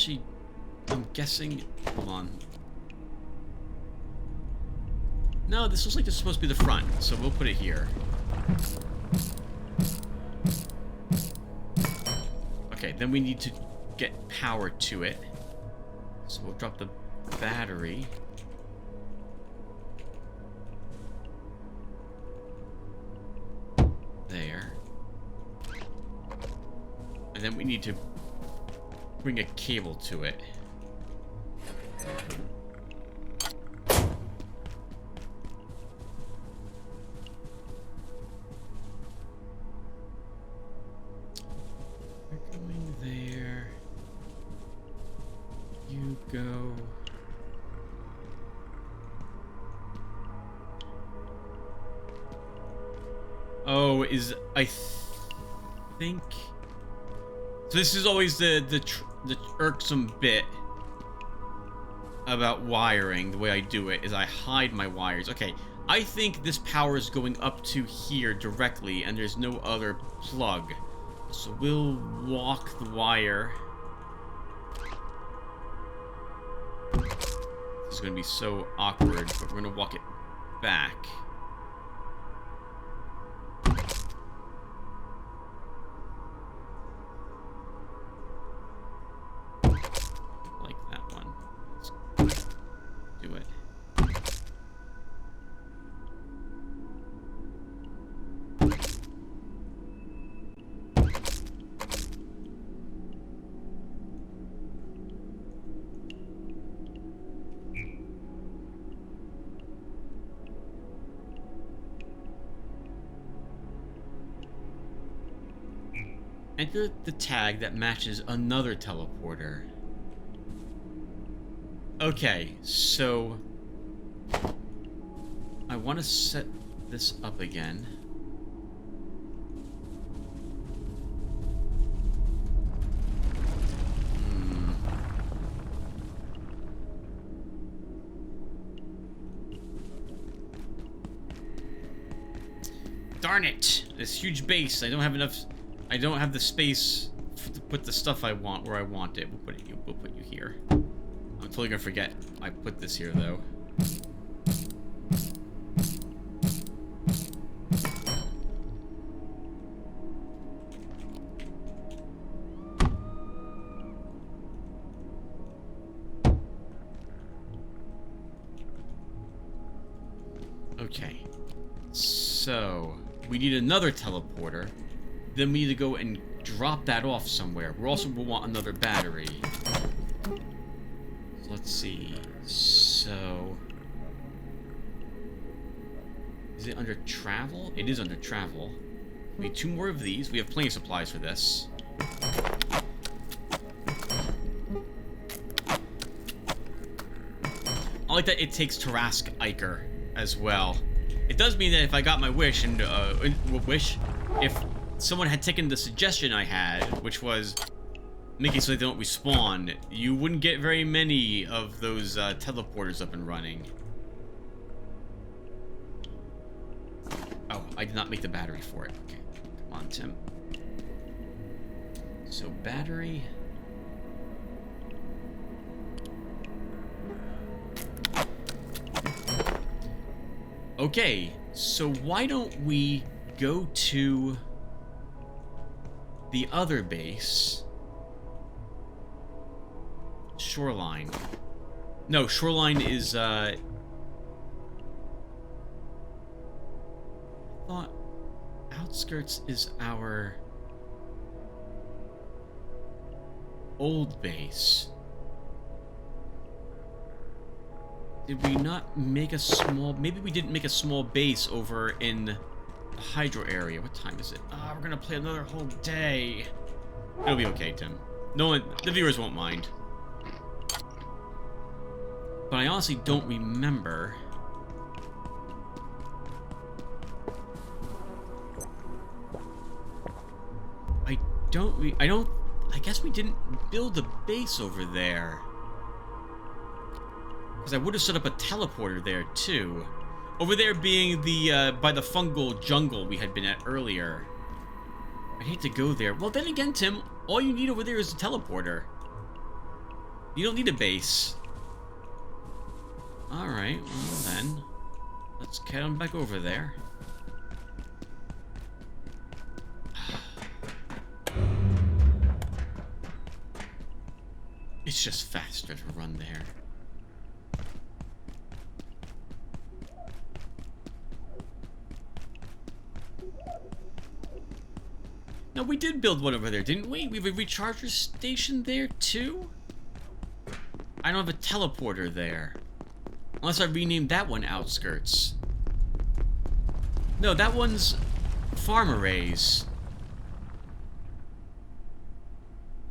actually, I'm guessing, hold on. No, this looks like this is supposed to be the front, so we'll put it here. Okay, then we need to get power to it. So we'll drop the battery. There. And then we need to bring a cable to it. We're going there. You go. Oh, I think. So this is always the irksome bit about wiring. The way I do it is I hide my wires. Okay, I think this power is going up to here directly, and there's no other plug. So we'll walk the wire. This is going to be so awkward, but we're going to walk it back. Like that one. Let's do it. Enter the tag that matches another teleporter. Okay, so I want to set this up again. Darn it! This huge base. I don't have enough. I don't have the space to put the stuff I want where I want it. We'll put you here. I'm totally gonna forget I put this here though. Okay. So we need another teleporter. Then we need to go and drop that off somewhere. We also will want another battery. So let's see. So is it under travel? It is under travel. We need 2 more of these. We have plenty of supplies for this. I like that it takes Tarask Iker as well. It does mean that if I got my wish and if someone had taken the suggestion I had, which was making so they don't respawn, you wouldn't get very many of those teleporters up and running. Oh, I did not make the battery for it. Okay, come on, Tim. So battery. Okay, so why don't we go to the other base? Shoreline. No, Shoreline is, I thought Outskirts is our old base. Did we not make a small... Maybe we didn't make a small base over in the Hydro area. What time is it? We're gonna play another whole day. It'll be okay, Tim. No one... The viewers won't mind. But I honestly don't remember... I guess we didn't build a base over there. Because I would have set up a teleporter there, too. Over there being the, by the fungal jungle we had been at earlier. I hate to go there. Well, then again, Tim, all you need over there is a teleporter. You don't need a base. Alright, well then. Let's get on back over there. It's just faster to run there. No, we did build one over there, didn't we? We have a recharger station there, too? I don't have a teleporter there. Unless I renamed that one Outskirts. No, that one's farm arrays.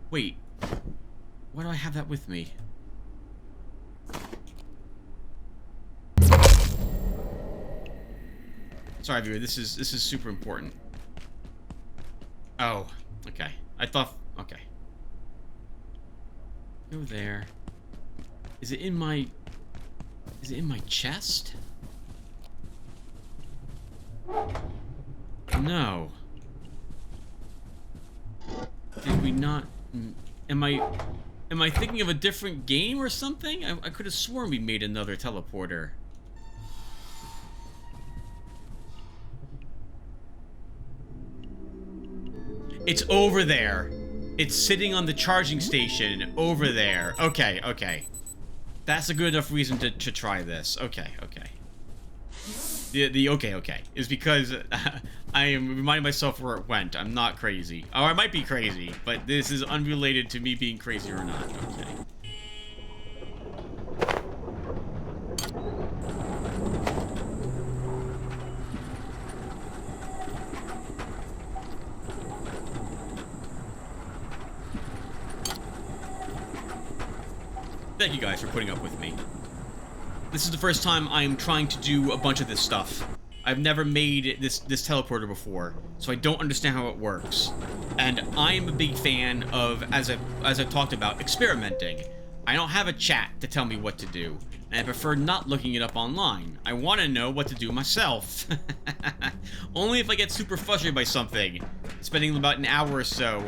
Wait. Why do I have that with me? Sorry, viewer, this is super important. Oh, okay. I thought... Okay. Go there. Is it in my... Is it in my chest? No. Did we not... Am I thinking of a different game or something? I could have sworn we made another teleporter. It's over there. It's sitting on the charging station over there. Okay, okay. That's a good enough reason to try this. Okay, okay. The okay is because I am reminding myself where it went. I'm not crazy. Or I might be crazy, but this is unrelated to me being crazy or not. Okay. Thank you guys for putting up with me. This is the first time I'm trying to do a bunch of this stuff. I've never made this teleporter before, so I don't understand how it works. And I'm a big fan of, as I've talked about, experimenting. I don't have a chat to tell me what to do, and I prefer not looking it up online. I want to know what to do myself. Only if I get super frustrated by something, spending about an hour or so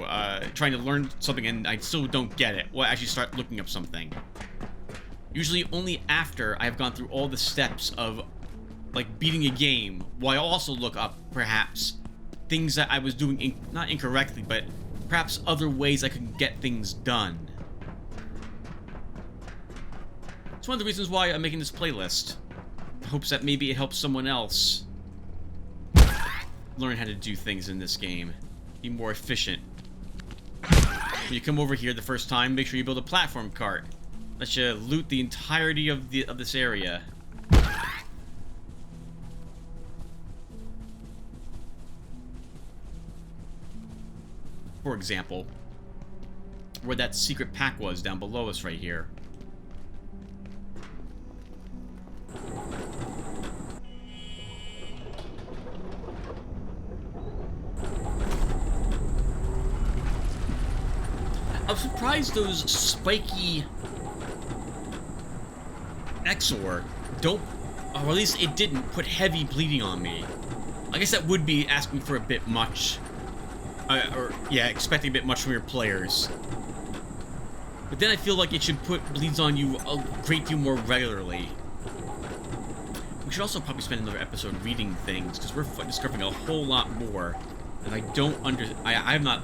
trying to learn something and I still don't get it, will I actually start looking up something. Usually only after I've gone through all the steps of, like, beating a game, will I also look up, perhaps, things that I was doing, not incorrectly, but perhaps other ways I could get things done. It's one of the reasons why I'm making this playlist. In hopes that maybe it helps someone else learn how to do things in this game. Be more efficient. When you come over here the first time, make sure you build a platform cart. Let you loot the entirety of this area. For example, where that secret pack was down below us right here. I'm surprised those spiky Exor don't, or at least it didn't put heavy bleeding on me. I guess that would be asking for a bit much. Yeah, expecting a bit much from your players. But then I feel like it should put bleeds on you a great deal more regularly. We should also probably spend another episode reading things, because we're discovering a whole lot more. And I don't I have not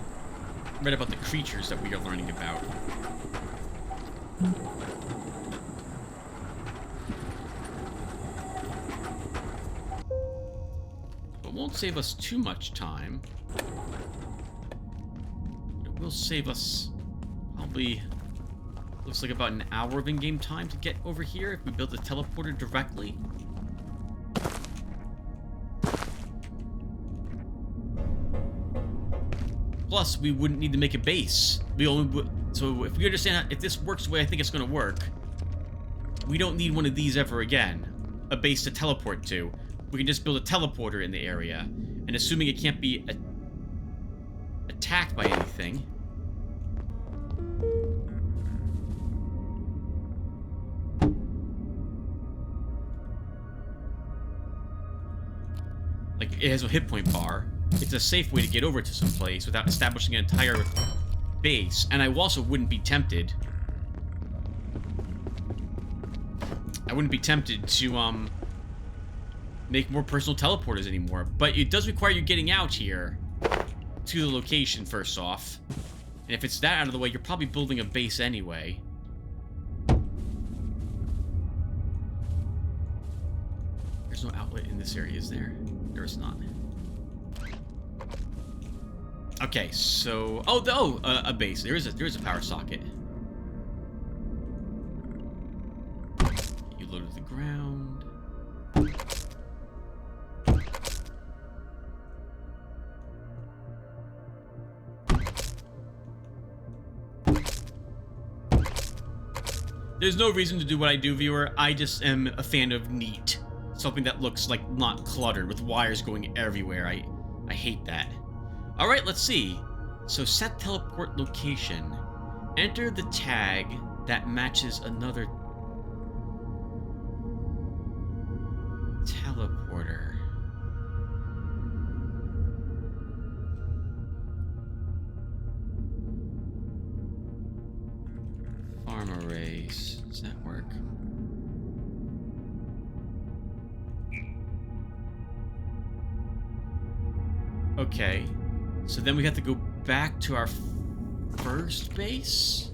read about the creatures that we are learning about. It won't save us too much time. It will save us probably, looks like about an hour of in-game time to get over here if we build the teleporter directly. Plus, we wouldn't need to make a base. We only would, so if we understand how, if this works the way I think it's going to work, we don't need one of these ever again. A base to teleport to. We can just build a teleporter in the area, and assuming it can't be attacked by anything. Like, it has a hit point bar. It's a safe way to get over to some place without establishing an entire base, and I also wouldn't be tempted I wouldn't be tempted to, make more personal teleporters anymore. But it does require you getting out here to the location, first off. And if it's that out of the way, you're probably building a base anyway. There's no outlet in this area, is there? There is not. Okay, so... a base. There is a power socket. You low to the ground. There's no reason to do what I do, viewer. I just am a fan of neat. Something that looks like not cluttered with wires going everywhere. I hate that. Alright, let's see. So set teleport location. Enter the tag that matches another teleporter. Farm arrays. Does that work? Okay. So then we have to go back to our first base?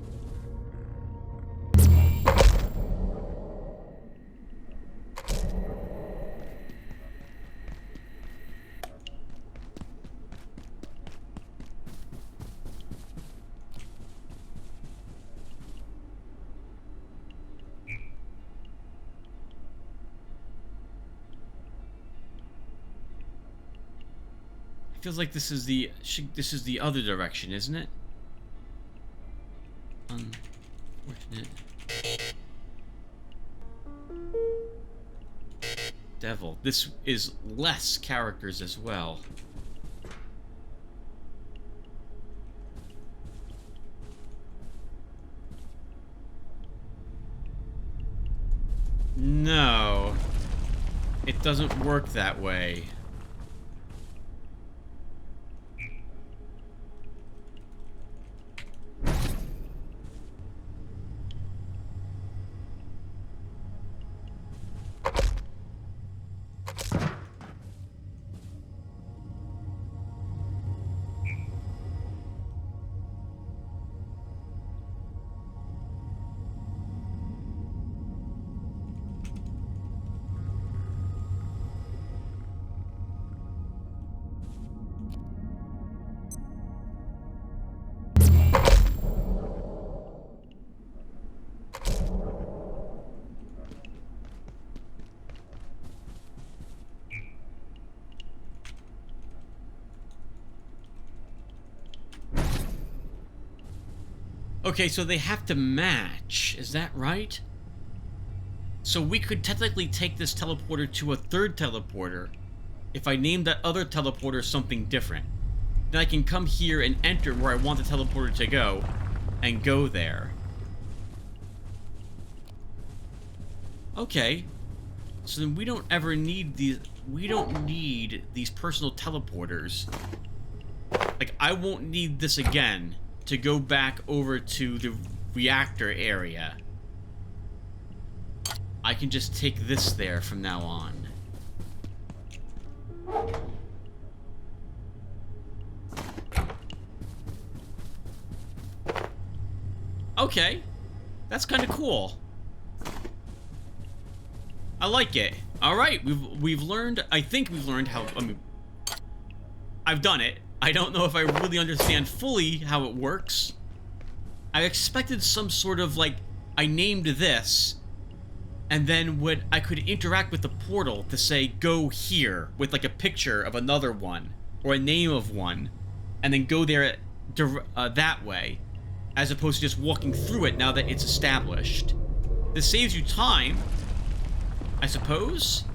Feels like this is the other direction, isn't it? Unfortunate. Devil. This is less characters as well. No. It doesn't work that way. Okay, so they have to match. Is that right? So we could technically take this teleporter to a third teleporter if I name that other teleporter something different. Then I can come here and enter where I want the teleporter to go and go there. Okay. So then we don't ever need these... We don't need these personal teleporters. Like, I won't need this again to go back over to the reactor area. I can just take this there from now on. Okay. That's kind of cool. I like it. Alright, we've learned... I think we've learned how... I mean... I've done it. I don't know if I really understand fully how it works. I expected some sort of, like, I named this, and then I could interact with the portal to say, go here, with, like, a picture of another one, or a name of one, and then go there that way, as opposed to just walking through it now that it's established. This saves you time, I suppose?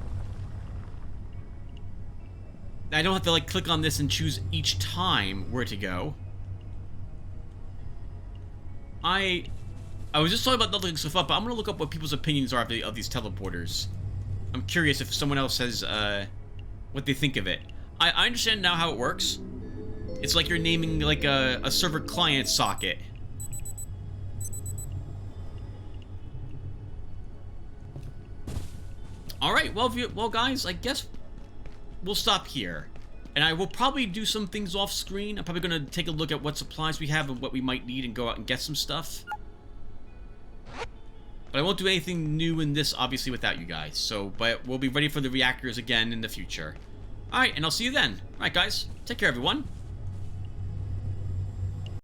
I don't have to, like, click on this and choose each time where to go. I was just talking about not looking stuff up, but I'm gonna look up what people's opinions are of these teleporters. I'm curious if someone else has, what they think of it. I understand now how it works. It's like you're naming, like, a server client socket. Alright, well, guys, I guess we'll stop here. And I will probably do some things off screen. I'm probably going to take a look at what supplies we have and what we might need and go out and get some stuff. But I won't do anything new in this, obviously, without you guys. So, but we'll be ready for the reactors again in the future. Alright, and I'll see you then. Alright, guys. Take care, everyone.